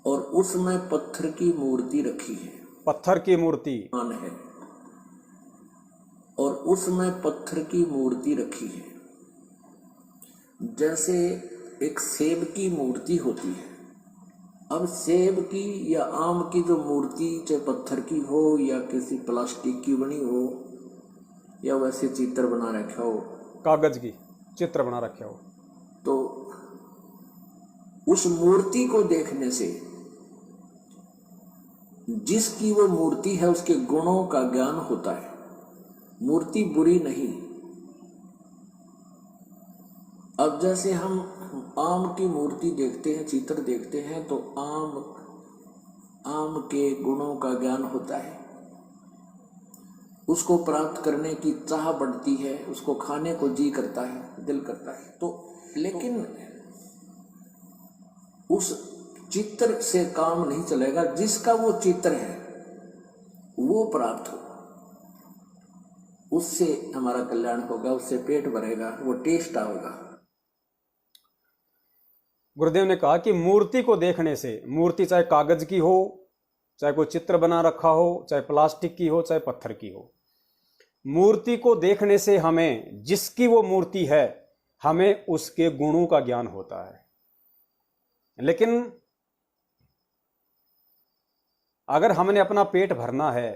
और उसमें पत्थर की मूर्ति रखी है। पत्थर की मूर्ति है और उसमें पत्थर की मूर्ति रखी है। जैसे एक सेब की मूर्ति होती है। अब सेब की या आम की जो मूर्ति, चाहे पत्थर की हो या किसी प्लास्टिक की बनी हो या वैसे चित्र बना रखा हो, कागज की चित्र बना रखा हो, तो उस मूर्ति को देखने से जिसकी वो मूर्ति है उसके गुणों का ज्ञान होता है। मूर्ति बुरी नहीं। अब जैसे हम आम की मूर्ति देखते हैं, चित्र देखते हैं, तो आम के गुणों का ज्ञान होता है। उसको प्राप्त करने की चाह बढ़ती है, उसको खाने को जी करता है, दिल करता है। तो लेकिन उस चित्र से काम नहीं चलेगा। जिसका वो चित्र है वो प्राप्त हो, उससे हमारा कल्याण होगा, उससे पेट भरेगा, वो टेस्ट आएगा। गुरुदेव ने कहा कि मूर्ति को देखने से, मूर्ति चाहे कागज की हो, चाहे कोई चित्र बना रखा हो, चाहे प्लास्टिक की हो, चाहे पत्थर की हो, मूर्ति को देखने से हमें, जिसकी वो मूर्ति है, हमें उसके गुणों का ज्ञान होता है। लेकिन अगर हमने अपना पेट भरना है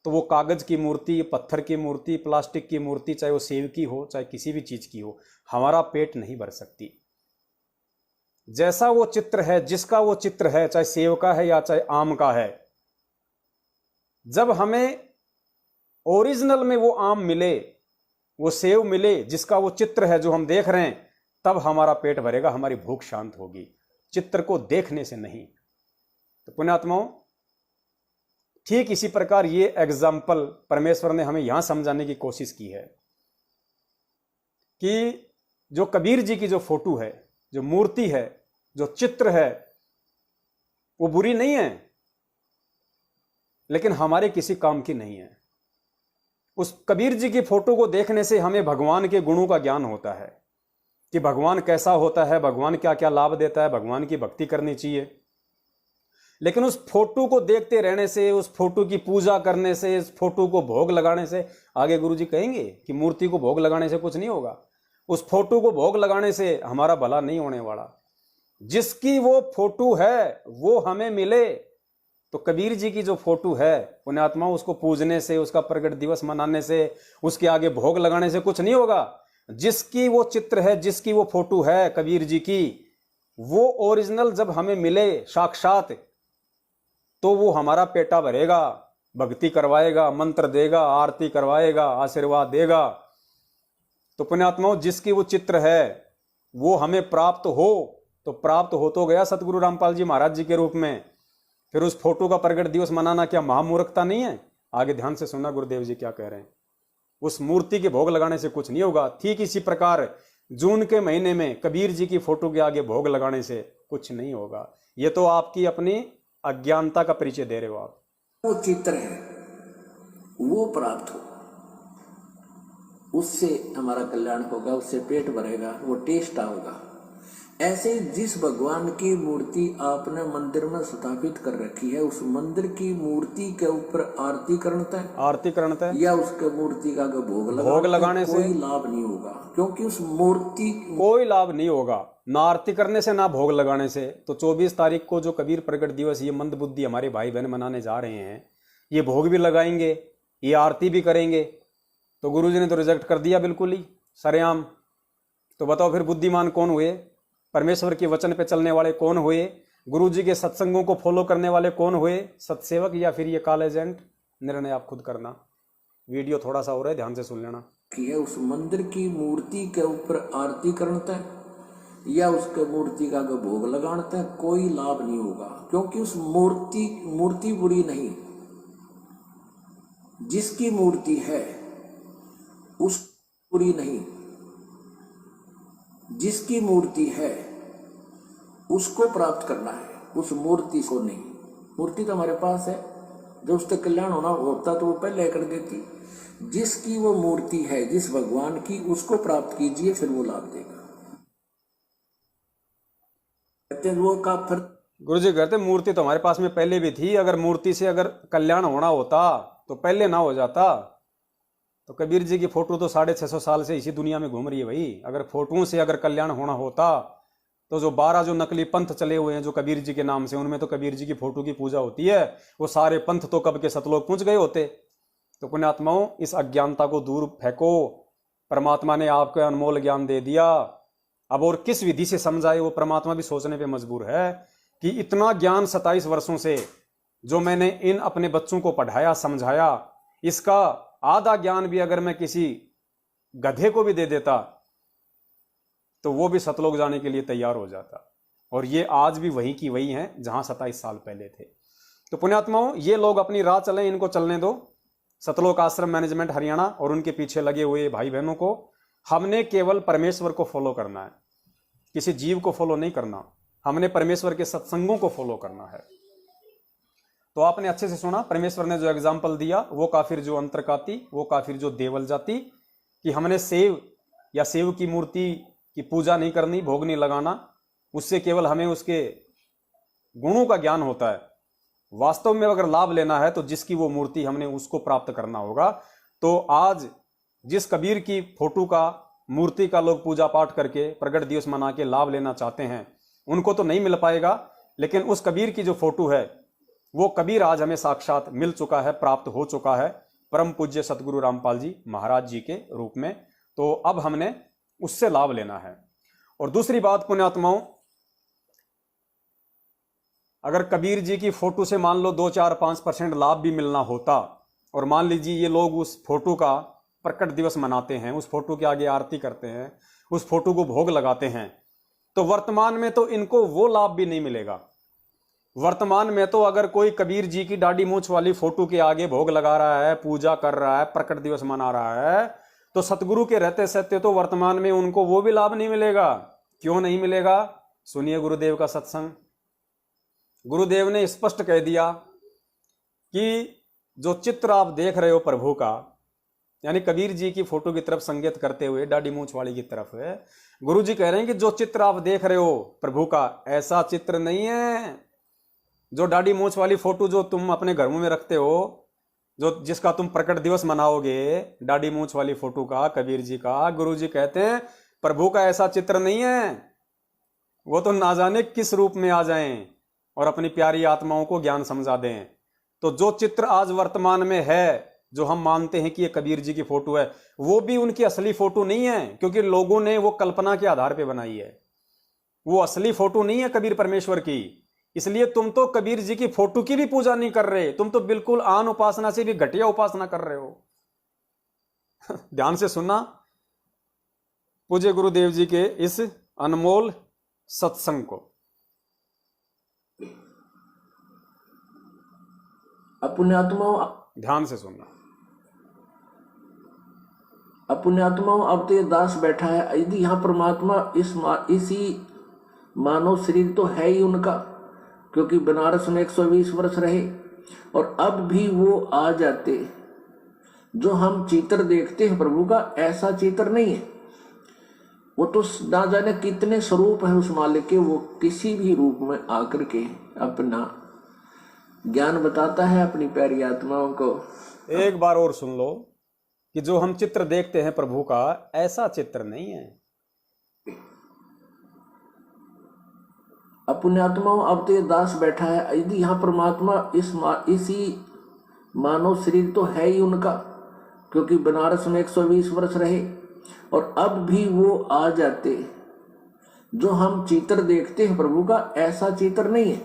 तो वो कागज की मूर्ति, पत्थर की मूर्ति, प्लास्टिक की मूर्ति, चाहे वो सेब की हो, चाहे किसी भी चीज की हो, हमारा पेट नहीं भर सकती। जैसा वो चित्र है, जिसका वो चित्र है, चाहे सेब का है या चाहे आम का है, जब हमें ओरिजिनल में वो आम मिले, वो सेब मिले, जिसका वो चित्र है जो हम देख रहे हैं, तब हमारा पेट भरेगा, हमारी भूख शांत होगी, चित्र को देखने से नहीं। तो पुण्यात्माओं, ठीक इसी प्रकार ये एग्जाम्पल परमेश्वर ने हमें यहां समझाने की कोशिश की है कि जो कबीर जी की जो फोटो है, जो मूर्ति है, जो चित्र है, वो बुरी नहीं है, लेकिन हमारे किसी काम की नहीं है। उस कबीर जी की फोटो को देखने से हमें भगवान के गुणों का ज्ञान होता है कि भगवान कैसा होता है, भगवान क्या क्या लाभ देता है, भगवान की भक्ति करनी चाहिए। लेकिन उस फोटो को देखते रहने से, उस फोटो की पूजा करने से, इस फोटो को भोग लगाने से, आगे गुरुजी कहेंगे कि मूर्ति को भोग लगाने से कुछ नहीं होगा। उस फोटो को भोग लगाने से हमारा भला नहीं होने वाला। जिसकी वो फोटो है वो हमें मिले। तो कबीर जी की जो फोटो है, पुण्यात्मा, उसको पूजने से, उसका प्रगट दिवस मनाने से, उसके आगे भोग लगाने से कुछ नहीं होगा। जिसकी वो चित्र है, जिसकी वो फोटो है कबीर जी की, वो ओरिजिनल जब हमें मिले साक्षात, तो वो हमारा पेटा भरेगा, भक्ति करवाएगा, मंत्र देगा, आरती करवाएगा, आशीर्वाद देगा। तो पुण्यात्माओं, जिसकी वो चित्र है वो हमें प्राप्त हो, तो प्राप्त हो तो गया सतगुरु रामपाल जी महाराज जी के रूप में। फिर उस फोटो का प्रगट दिवस मनाना क्या महामूर्खता नहीं है? आगे ध्यान से सुनना गुरुदेव जी क्या कह रहे हैं। उस मूर्ति के भोग लगाने से कुछ नहीं होगा। ठीक इसी प्रकार जून के महीने में कबीर जी की फोटो के आगे भोग लगाने से कुछ नहीं होगा। ये तो आपकी अपनी अज्ञानता का परिचय दे रहे हो आप। वो चित्र है वो प्राप्त हो, उससे हमारा कल्याण होगा, उससे पेट भरेगा, वो टेस्ट आएगा। ऐसे जिस भगवान की मूर्ति आपने मंदिर में स्थापित कर रखी है, उस मंदिर की मूर्ति के ऊपर आरती करता है या उसके मूर्ति का भोग लगाने से कोई लाभ नहीं होगा, क्योंकि उस मूर्ति कोई लाभ नहीं होगा। ना आरती करने से ना भोग लगाने से। तो 24 तारीख को जो कबीर प्रकट दिवस ये मंद बुद्धि हमारे भाई बहन मनाने जा रहे हैं, ये भोग भी लगाएंगे, ये आरती भी करेंगे, तो गुरुजी ने तो रिजेक्ट कर दिया बिल्कुल ही सरेआम। तो बताओ फिर बुद्धिमान कौन हुए, परमेश्वर के वचन पे चलने वाले कौन हुए, गुरुजी के सत्संगों को फॉलो करने वाले कौन हुए, सत्सेवक या फिर ये काल एजेंट? निर्णय आप खुद करना। वीडियो थोड़ा सा हो रहा है, ध्यान से सुन लेना। कि है उस मंदिर की मूर्ति के ऊपर आरती करते या उसके मूर्ति का अगर भोग लगाते हैं, कोई लाभ नहीं होगा, क्योंकि उस मूर्ति बुरी नहीं, जिसकी मूर्ति है उस बुरी नहीं, जिसकी मूर्ति है उसको प्राप्त करना है, उस मूर्ति को नहीं। मूर्ति तो हमारे पास है, जब उससे कल्याण होना होता तो वो पहले कर देती। जिसकी वो मूर्ति है, जिस भगवान की, उसको प्राप्त कीजिए, फिर वो लाभ देगा। कहते हैं वो का फिर गुरुजी कहते मूर्ति तो हमारे पास में पहले भी थी, अगर मूर्ति से अगर कल्याण होना होता तो पहले ना हो जाता। तो कबीर जी की फोटो तो 650 साल से इसी दुनिया में घूम रही है भाई। अगर फोटों से अगर कल्याण होना होता तो जो 12 जो नकली पंथ चले हुए हैं जो कबीर जी के नाम से, उनमें तो कबीर जी की फोटो की पूजा होती है, वो सारे पंथ तो कब के सतलोक पहुंच गए होते। तो पुण्यात्माओं, इस अज्ञानता को दूर फेंको। परमात्मा ने आपको अनमोल ज्ञान दे दिया, अब और किस विधि से समझाए वो परमात्मा भी सोचने पे मजबूर है कि इतना ज्ञान 27 वर्षों से जो मैंने इन अपने बच्चों को पढ़ाया समझाया, इसका आधा ज्ञान भी अगर मैं किसी गधे को भी दे देता तो वो भी सतलोक जाने के लिए तैयार हो जाता। और ये आज भी वही की वही हैं जहां 27 साल पहले थे। तो पुण्यात्माओं, ये लोग अपनी राह चलें, इनको चलने दो। सतलोक आश्रम मैनेजमेंट हरियाणा और उनके पीछे लगे हुए भाई बहनों को, हमने केवल परमेश्वर को फॉलो करना है, किसी जीव को फॉलो नहीं करना। हमने परमेश्वर के सत्संगों को फॉलो करना है। तो आपने अच्छे से सुना, परमेश्वर ने जो एग्जाम्पल दिया, वो काफिर जो अंतरकाती, वो काफिर जो देवल जाति, कि हमने सेव या सेव की मूर्ति की पूजा नहीं करनी, भोग नहीं लगाना, उससे केवल हमें उसके गुणों का ज्ञान होता है। वास्तव में अगर लाभ लेना है तो जिसकी वो मूर्ति हमने उसको प्राप्त करना होगा। तो आज जिस कबीर की फोटो का, मूर्ति का लोग पूजा पाठ करके प्रगट दिवस मना के लाभ लेना चाहते हैं, उनको तो नहीं मिल पाएगा। लेकिन उस कबीर की जो फोटो है, वो कबीर आज हमें साक्षात मिल चुका है, प्राप्त हो चुका है, परम पूज्य सतगुरु रामपाल जी महाराज जी के रूप में। तो अब हमने उससे लाभ लेना है। और दूसरी बात पुण्यात्माओं, अगर कबीर जी की फोटो से मान लो 2-4-5% लाभ भी मिलना होता, और मान लीजिए ये लोग उस फोटो का प्रकट दिवस मनाते हैं, उस फोटो के आगे आरती करते हैं, उस फोटो को भोग लगाते हैं, तो वर्तमान में तो इनको वो लाभ भी नहीं मिलेगा। वर्तमान में तो अगर कोई कबीर जी की दाढ़ी मूंछ वाली फोटो के आगे भोग लगा रहा है, पूजा कर रहा है, प्रकट दिवस मना रहा है, तो सतगुरु के रहते सत्य तो वर्तमान में उनको वो भी लाभ नहीं मिलेगा। क्यों नहीं मिलेगा? सुनिए गुरुदेव का सत्संग। गुरुदेव ने स्पष्ट कह दिया कि जो चित्र आप देख रहे हो प्रभु का, यानी कबीर जी की फोटो की तरफ संकेत करते हुए दाढ़ी मूंछ वाली की तरफ है, गुरु जी कह रहे हैं कि जो चित्र आप देख रहे हो प्रभु का, ऐसा चित्र नहीं है। जो दाढ़ी मूंछ वाली फोटो जो तुम अपने घरों में रखते हो, जो जिसका तुम प्रकट दिवस मनाओगे, दाढ़ी मूंछ वाली फोटो का, कबीर जी का, गुरु जी कहते हैं प्रभु का ऐसा चित्र नहीं है। वो तो ना जाने किस रूप में आ जाएं और अपनी प्यारी आत्माओं को ज्ञान समझा दें। तो जो चित्र आज वर्तमान में है, जो हम मानते हैं कि ये कबीर जी की फोटो है, वो भी उनकी असली फोटो नहीं है, क्योंकि लोगों ने वो कल्पना के आधार पे बनाई है। वो असली फोटो नहीं है कबीर परमेश्वर की। इसलिए तुम तो कबीर जी की फोटो की भी पूजा नहीं कर रहे, तुम तो बिल्कुल आन उपासना से भी घटिया उपासना कर रहे हो। ध्यान से सुनना पूज्य गुरुदेव जी के इस अनमोल सत्संग को। पुण्यात्माओं, ध्यान से सुनना। पुण्यात्माओं, अब तो ये दास बैठा है, यदि यहाँ परमात्मा इसी मानव शरीर तो है ही उनका, क्योंकि बनारस में 120 वर्ष रहे, और अब भी वो आ जाते। जो हम चित्र देखते हैं प्रभु का, ऐसा चित्र नहीं है। वो तो ना जाने कितने स्वरूप है उस मालिक के, वो किसी भी रूप में आकर के अपना ज्ञान बताता है अपनी प्यारी आत्माओं को। एक बार और सुन लो कि जो हम चित्र देखते हैं प्रभु का, ऐसा चित्र नहीं है। अब पुण्यात्माओं, अब तो ये दास बैठा है, यदि यहाँ परमात्मा इसी मानव शरीर तो है ही उनका, क्योंकि बनारस में 120 वर्ष रहे, और अब भी वो आ जाते। जो हम चित्र देखते हैं प्रभु का, ऐसा चित्र नहीं है।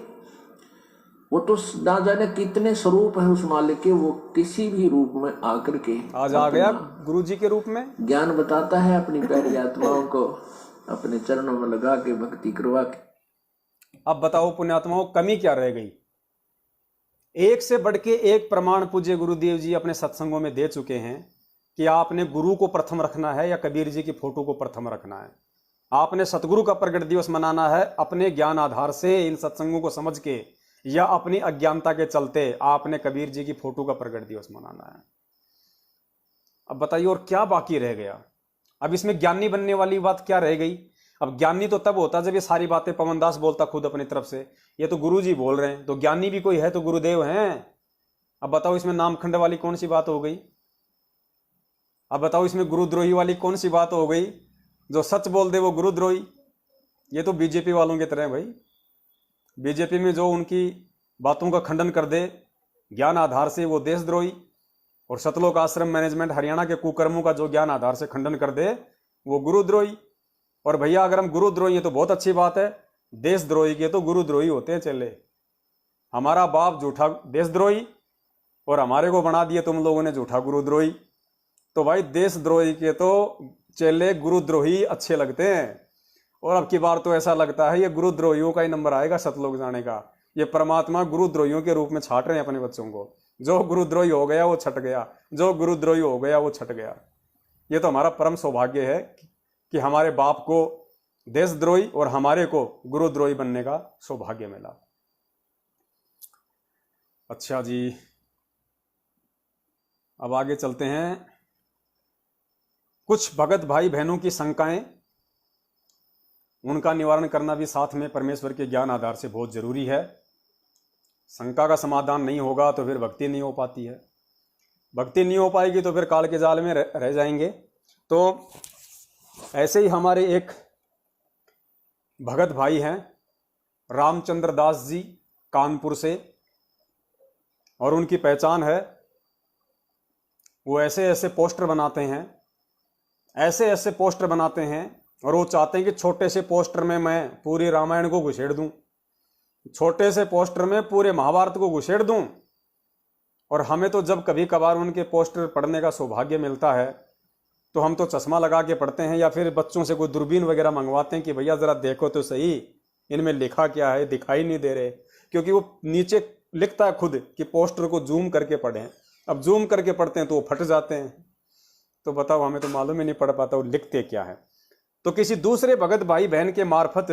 वो तो ना जाने कितने स्वरूप है उस मालिक के, वो किसी भी रूप में आकर के आज आ गया गुरु जी के रूप में, ज्ञान बताता है अपनी प्यारी आत्माओं को अपने चरणों में लगा के भक्ति करवा के। अब बताओ पुण्यात्माओं, कमी क्या रह गई? एक से बढ़ के एक प्रमाण पूज्य गुरुदेव जी अपने सत्संगों में दे चुके हैं कि आपने गुरु को प्रथम रखना है या कबीर जी की फोटो को प्रथम रखना है। आपने सतगुरु का प्रगट दिवस मनाना है अपने ज्ञान आधार से, इन सत्संगों को समझ के, या अपनी अज्ञानता के चलते आपने कबीर जी की फोटो का प्रगट दिवस मनाना है। अब बताइए और क्या बाकी रह गया? अब इसमें ज्ञानी बनने वाली बात क्या रह गई? अब ज्ञानी तो तब होता जब ये सारी बातें पवन दास बोलता खुद अपनी तरफ से, ये तो गुरु जी बोल रहे हैं, तो ज्ञानी भी कोई है तो गुरुदेव हैं। अब बताओ इसमें नामखंड वाली कौन सी बात हो गई? अब बताओ इसमें गुरुद्रोही वाली कौन सी बात हो गई? जो सच बोल दे वो गुरुद्रोही। ये तो बीजेपी वालों की तरह है भाई। बीजेपी में जो उनकी बातों का खंडन कर दे ज्ञान आधार से वो देशद्रोही, और सतलोक आश्रम मैनेजमेंट हरियाणा के कुकर्मों का जो ज्ञान आधार से खंडन कर दे वो गुरुद्रोही। और भैया अगर हम गुरुद्रोही है तो बहुत अच्छी बात है, देशद्रोही के तो गुरुद्रोही होते हैं चले। हमारा बाप झूठा देशद्रोही और हमारे को बना दिए तुम लोगों ने झूठा गुरुद्रोही, तो भाई देशद्रोही के तो चेले गुरुद्रोही अच्छे लगते हैं। और अब की बार तो ऐसा लगता है ये गुरुद्रोहियों का ही नंबर आएगा सतलोक जाने का। ये परमात्मा गुरुद्रोहियों के रूप में छाट रहे हैं अपने बच्चों को। जो गुरुद्रोही हो गया वो छट गया, जो गुरुद्रोही हो गया वो छट गया। ये तो हमारा परम सौभाग्य है कि हमारे बाप को देशद्रोही और हमारे को गुरुद्रोही बनने का सौभाग्य मिला। अच्छा जी, अब आगे चलते हैं। कुछ भगत भाई बहनों की शंकाएं, उनका निवारण करना भी साथ में परमेश्वर के ज्ञान आधार से बहुत जरूरी है। शंका का समाधान नहीं होगा तो फिर भक्ति नहीं हो पाती है, भक्ति नहीं हो पाएगी तो फिर काल के जाल में रह जाएंगे। तो ऐसे ही हमारे एक भगत भाई हैं रामचंद्र दास जी, कानपुर से, और उनकी पहचान है वो ऐसे ऐसे पोस्टर बनाते हैं, ऐसे ऐसे पोस्टर बनाते हैं, और वो चाहते हैं कि छोटे से पोस्टर में मैं पूरी रामायण को घुसेड़ दूं, छोटे से पोस्टर में पूरे महाभारत को घुसेड़ दूं। और हमें तो जब कभी कभार उनके पोस्टर पढ़ने का सौभाग्य मिलता है तो हम तो चश्मा लगा के पढ़ते हैं, या फिर बच्चों से कोई दूरबीन वगैरह मंगवाते हैं कि भैया जरा देखो तो सही इनमें लिखा क्या है, दिखाई नहीं दे रहे, क्योंकि वो नीचे लिखता है खुद कि पोस्टर को जूम करके पढ़ें। अब जूम करके पढ़ते हैं तो वो फट जाते हैं। तो बताओ, हमें तो मालूम ही नहीं पड़ पाता वो लिखते क्या है। तो किसी दूसरे भगत भाई बहन के मार्फत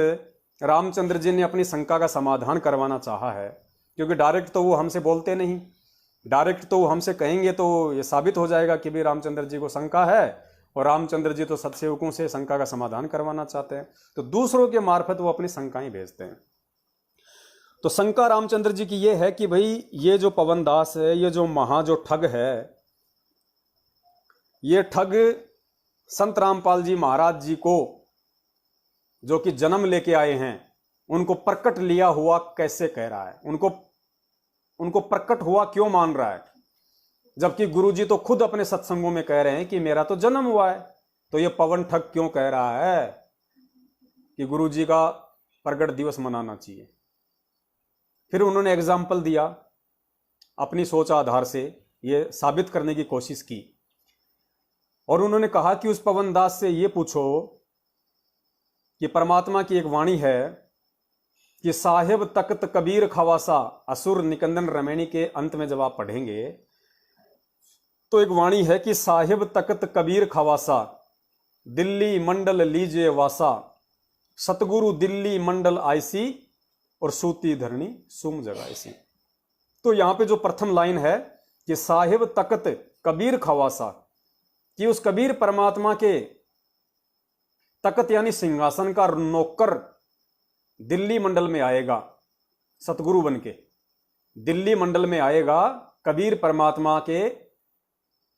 रामचंद्र जी ने अपनी शंका का समाधान करवाना चाहा है, क्योंकि डायरेक्ट तो वो हमसे बोलते नहीं, डायरेक्ट तो वो हमसे कहेंगे तो ये साबित हो जाएगा कि भी रामचंद्र जी को शंका है, और रामचंद्र जी तो सत्सेवकों से शंका का समाधान करवाना चाहते हैं। तो दूसरों के मार्फत वो अपनी शंकाएं भेजते हैं। तो शंका रामचंद्र जी की ये है कि भाई ये जो पवन दास है, ये जो ठग है, ये ठग संत रामपाल जी महाराज जी को जो कि जन्म लेके आए हैं उनको प्रकट लिया हुआ कैसे कह रहा है, उनको प्रकट हुआ क्यों मान रहा है, जबकि गुरु जी तो खुद अपने सत्संगों में कह रहे हैं कि मेरा तो जन्म हुआ है। तो ये पवन ठग क्यों कह रहा है कि गुरु जी का प्रगट दिवस मनाना चाहिए? फिर उन्होंने एग्जाम्पल दिया, अपनी सोच आधार से ये साबित करने की कोशिश की, और उन्होंने कहा कि उस पवन दास से ये पूछो कि परमात्मा की एक वाणी है कि साहिब तख्त कबीर खवासा, असुर निकंदन रमैनी के अंत में जब आप पढ़ेंगे तो एक वाणी है कि साहिब तख्त कबीर खवासा, दिल्ली मंडल लीजिए वासा, सतगुरु दिल्ली मंडल आईसी, और सूती धरणी सुम जगाईसी। तो यहां पे जो प्रथम लाइन है कि साहिब तख्त कबीर खवासा, कि उस कबीर परमात्मा के तख्त यानी सिंहासन का नौकर दिल्ली मंडल में आएगा, सतगुरु बन के दिल्ली मंडल में आएगा। कबीर परमात्मा के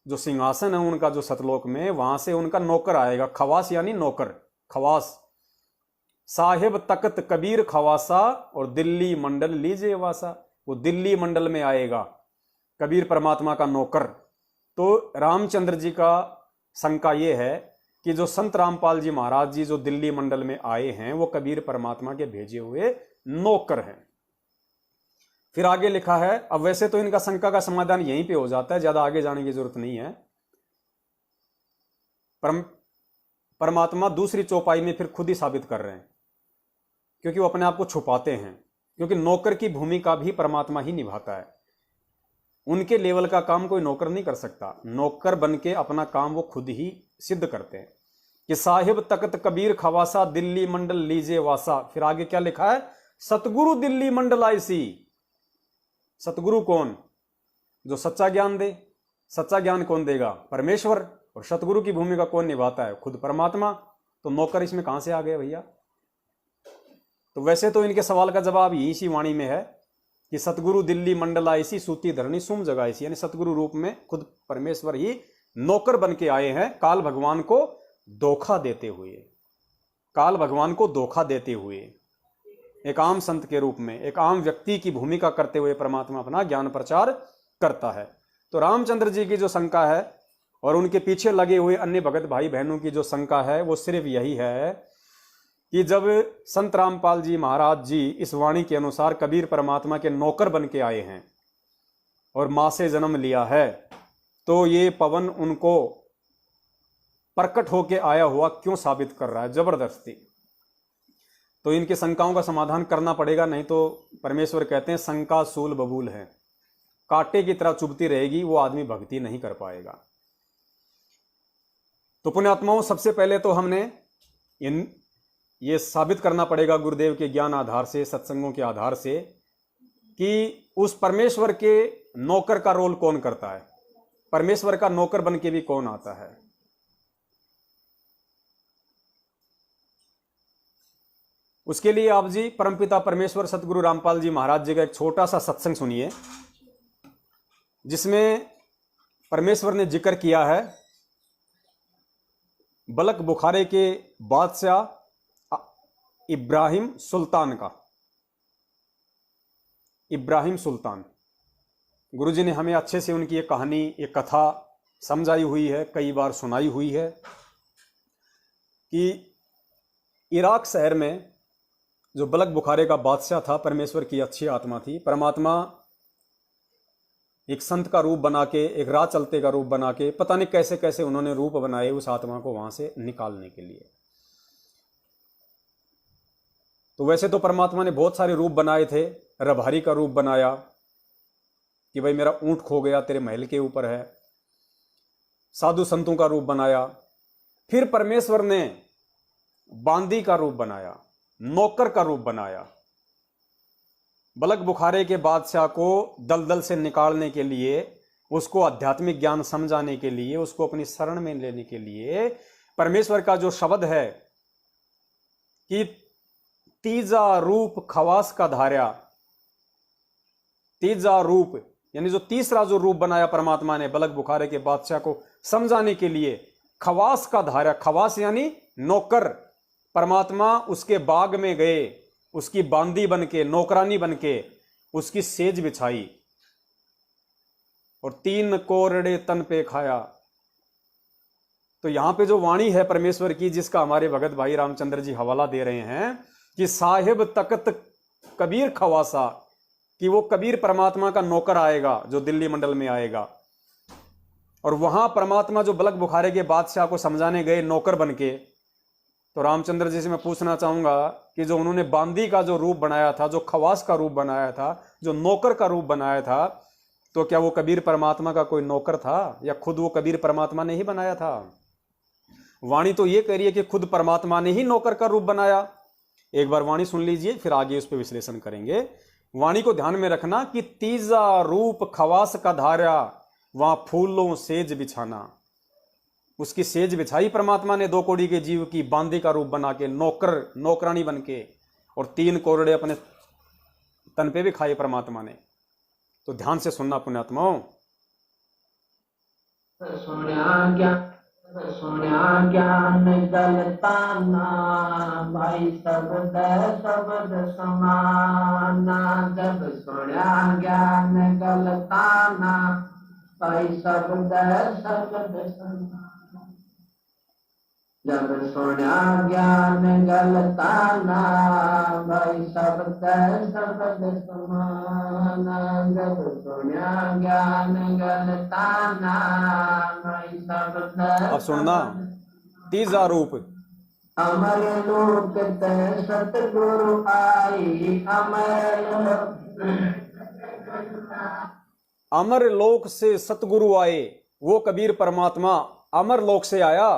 जो सिंहासन है उनका, जो सतलोक में, वहां से उनका नौकर आएगा। खवास यानी नौकर, खवास। साहिब तख्त कबीर खवासा और दिल्ली मंडल लीजिए वासा। वो दिल्ली मंडल में आएगा, कबीर परमात्मा का नौकर। तो रामचंद्र जी का शंका ये है कि जो संत रामपाल जी महाराज जी जो दिल्ली मंडल में आए हैं वो कबीर परमात्मा के भेजे हुए नौकर हैं। फिर आगे लिखा है, अब वैसे तो इनका शंका का समाधान यहीं पे हो जाता है, ज्यादा आगे जाने की जरूरत नहीं है। परमात्मा दूसरी चौपाई में फिर खुद ही साबित कर रहे हैं, क्योंकि वो अपने आप को छुपाते हैं, क्योंकि नौकर की भूमिका भी परमात्मा ही निभाता है। उनके लेवल का काम कोई नौकर नहीं कर सकता। नौकर बन के अपना काम वो खुद ही सिद्ध करते हैं कि साहिब तख्त कबीर खवासा दिल्ली मंडल लीजे वासा। फिर आगे क्या लिखा है, सतगुरु दिल्ली मंडल आईसी। सतगुरु कौन? जो सच्चा ज्ञान दे। सच्चा ज्ञान कौन देगा? परमेश्वर। और सतगुरु की भूमिका कौन निभाता है? खुद परमात्मा। तो नौकर इसमें कहां से आ गए भैया? तो वैसे तो इनके सवाल का जवाब यही सी वाणी में है कि सतगुरु दिल्ली मंडल आईसी सूती धरणी सुम जगाईसी, यानी सतगुरु रूप में खुद परमेश्वर ही नौकर बन के आए हैं, काल भगवान को धोखा देते हुए। काल भगवान को धोखा देते हुए एक आम संत के रूप में, एक आम व्यक्ति की भूमिका करते हुए परमात्मा अपना ज्ञान प्रचार करता है। तो रामचंद्र जी की जो शंका है और उनके पीछे लगे हुए अन्य भगत भाई बहनों की जो शंका है वो सिर्फ यही है कि जब संत रामपाल जी महाराज जी इस वाणी के अनुसार कबीर परमात्मा के नौकर बन के आए हैं और मां से जन्म लिया है, तो ये पवन उनको प्रकट होके आया हुआ क्यों साबित कर रहा है जबरदस्ती? तो इनकी शंकाओं का समाधान करना पड़ेगा, नहीं तो परमेश्वर कहते हैं शंका सूल बबूल है, कांटे की तरह चुभती रहेगी, वो आदमी भक्ति नहीं कर पाएगा। तो पुण्यात्माओं, सबसे पहले तो हमने ये साबित करना पड़ेगा गुरुदेव के ज्ञान आधार से, सत्संगों के आधार से, कि उस परमेश्वर के नौकर का रोल कौन करता है, परमेश्वर का नौकर बन के भी कौन आता है। उसके लिए आप जी परमपिता परमेश्वर सतगुरु रामपाल जी महाराज जी का एक छोटा सा सत्संग सुनिए, जिसमें परमेश्वर ने जिक्र किया है बलक बुखारे के बादशाह इब्राहिम सुल्तान का। इब्राहिम सुल्तान, गुरुजी ने हमें अच्छे से उनकी एक कहानी, एक कथा समझाई हुई है, कई बार सुनाई हुई है कि इराक शहर में जो बलक बुखारे का बादशाह था, परमेश्वर की अच्छी आत्मा थी, परमात्मा एक संत का रूप बना के, एक राह चलते का रूप बना के, पता नहीं कैसे कैसे उन्होंने रूप बनाए उस आत्मा को वहां से निकालने के लिए। तो वैसे तो परमात्मा ने बहुत सारे रूप बनाए थे। रभारी का रूप बनाया कि भाई मेरा ऊंट खो गया, तेरे महल के ऊपर है। साधु संतों का रूप बनाया। फिर परमेश्वर ने बांदी का रूप बनाया, नौकर का रूप बनाया। बलक बुखारे के बादशाह को दलदल से निकालने के लिए, उसको आध्यात्मिक ज्ञान समझाने के लिए, उसको अपनी शरण में लेने के लिए परमेश्वर का जो शब्द है कि तीजा रूप खवास का धार्या, तीजा रूप यानी जो तीसरा जो रूप बनाया परमात्मा ने बलक बुखारे के बादशाह को समझाने के लिए, खवास का धार्या, खवास यानी नौकर। परमात्मा उसके बाग में गए, उसकी बांदी बन के, नौकरानी बन के उसकी सेज बिछाई और 3 कोरड़े तन पे खाया। तो यहां पे जो वाणी है परमेश्वर की, जिसका हमारे भगत भाई रामचंद्र जी हवाला दे रहे हैं कि साहिब तख्त कबीर खवासा, कि वो कबीर परमात्मा का नौकर आएगा जो दिल्ली मंडल में आएगा। और वहां परमात्मा जो बलक बुखारे के बादशाह को समझाने गए नौकर बन के, तो रामचंद्र जी से मैं पूछना चाहूंगा कि जो उन्होंने बांदी का जो रूप बनाया था, जो खवास का रूप बनाया था, जो नौकर का रूप बनाया था, तो क्या वो कबीर परमात्मा का कोई नौकर था या खुद वो कबीर परमात्मा ने ही बनाया था? वाणी तो ये कह रही है कि खुद परमात्मा ने ही नौकर का रूप बनाया। एक बार वाणी सुन लीजिए, फिर आगे उस पर विश्लेषण करेंगे। वाणी को ध्यान में रखना कि तीजा रूप खवास का धार्या, वहां फूलों सेज बिछाना। उसकी सेज बिछाई परमात्मा ने 2 कोड़ी के जीव की, बांदी का रूप बना के, नौकर नौकरानी बन के, और 3 कोरड़े अपने तन पे भी खाए परमात्मा ने। तो ध्यान से सुनना पुण्यात्माओं। सुना ज्ञान गलताना भाई शब्द शब्द समाना। जब सुना ज्ञान गलताना भाई शब्द शब्द समाना। जब सुना ज्ञान गलताना भाई शब्द शब्द समाना। जब सुना ज्ञान गलताना भाई शब्द। अब सुनना, तीजा रूप। अमर लोक ते सतगुरु आई अमर लोक। अमर लोक से सतगुरु आए, वो कबीर परमात्मा अमर लोक से आया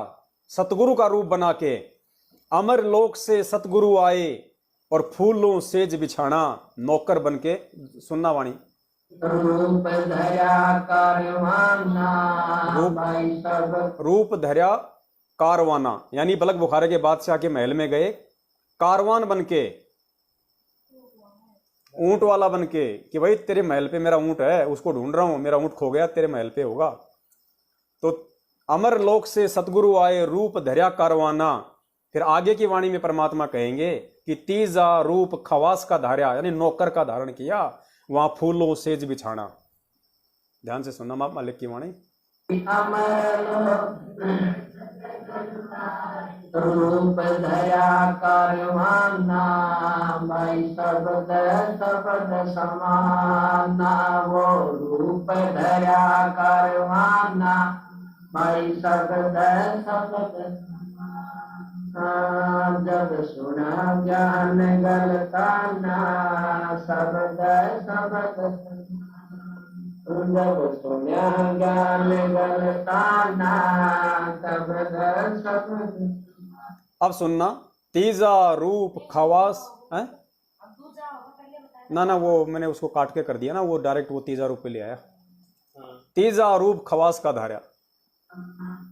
सतगुरु का रूप बना के। अमर लोक से सतगुरु आए और फूलों सेज बिछाना, नौकर बन के। सुनना वाणी। रूप धरा कारवाना भाई सब। रूप धरा कारवाना, यानी बलक बुखारे के बादशाह के महल में गए कारवान बन के, ऊंट वाला बन के, कि भाई तेरे महल पे मेरा ऊंट है, उसको ढूंढ रहा हूं, मेरा ऊंट खो गया, तेरे महल पे होगा। तो अमर लोक से सतगुरु आए रूप धर्या कारवाना। फिर आगे की वाणी में परमात्मा कहेंगे कि तीजा रूप खवास का धार्या, यानी नौकर का धारण किया, वहां फूलों सेज बिछाना। ध्यान से सुनना मालिक की वाणी। रूप धरा कारवाना भाई शब्द शब्द समाना। वो रूप धरा कारवाना भाई शब्द शब्द समाना। जब सुना ज्ञान गलताना शब्द शब्द समाना। जब सुना ज्ञान गलताना शब्द शब्द। अब सुनना, तीजा रूप खवास है ना, वो मैंने उसको काट के कर दिया ना, वो डायरेक्ट वो तीजा रूप पे ले आया। तीजा रूप खवास का धार्या।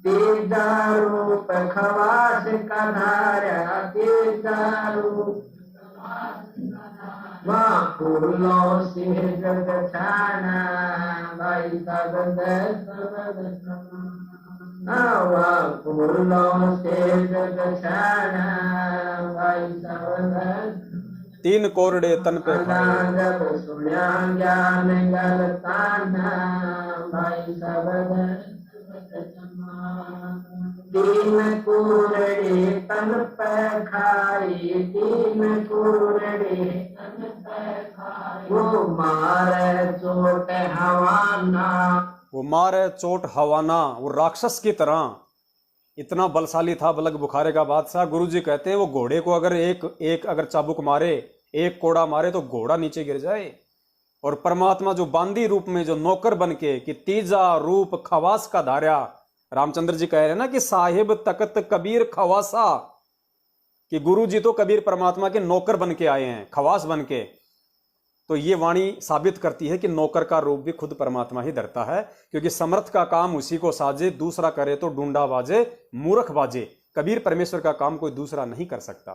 तीजा रूप खवास का धार्या। तीजा रूप वहाँ फूलों से जग छाना भाई शब्द शब्द समाना। वहाँ फूलों से जग छाना भाई शब्द। तीन कोरडे तन पे खाए। जब सुना ज्ञान गलताना भाई शब्द। तीन कुरड़े तन पे खाई। तीन कुरड़े वो मारे चोट हवाना। वो मारे चोट हवाना, वो राक्षस की तरह इतना बलशाली था बलक बुखारे का बादशाह। गुरुजी कहते हैं वो घोड़े को अगर एक अगर चाबुक मारे, एक कोड़ा मारे तो घोड़ा नीचे गिर जाए। और परमात्मा जो बांदी रूप में जो नौकर बन के, कि तीजा रूप खवास का धार्या। रामचंद्र जी कह रहे हैं ना कि साहिब तकत कबीर खवासा, कि गुरु जी तो कबीर परमात्मा के नौकर बन के आए हैं, खवास बन के। तो ये वाणी साबित करती है कि नौकर का रूप भी खुद परमात्मा ही धरता है, क्योंकि समर्थ का काम उसी को साजे, दूसरा करे तो डूंडा बाजे मूर्ख बाजे। कबीर परमेश्वर का काम कोई दूसरा नहीं कर सकता।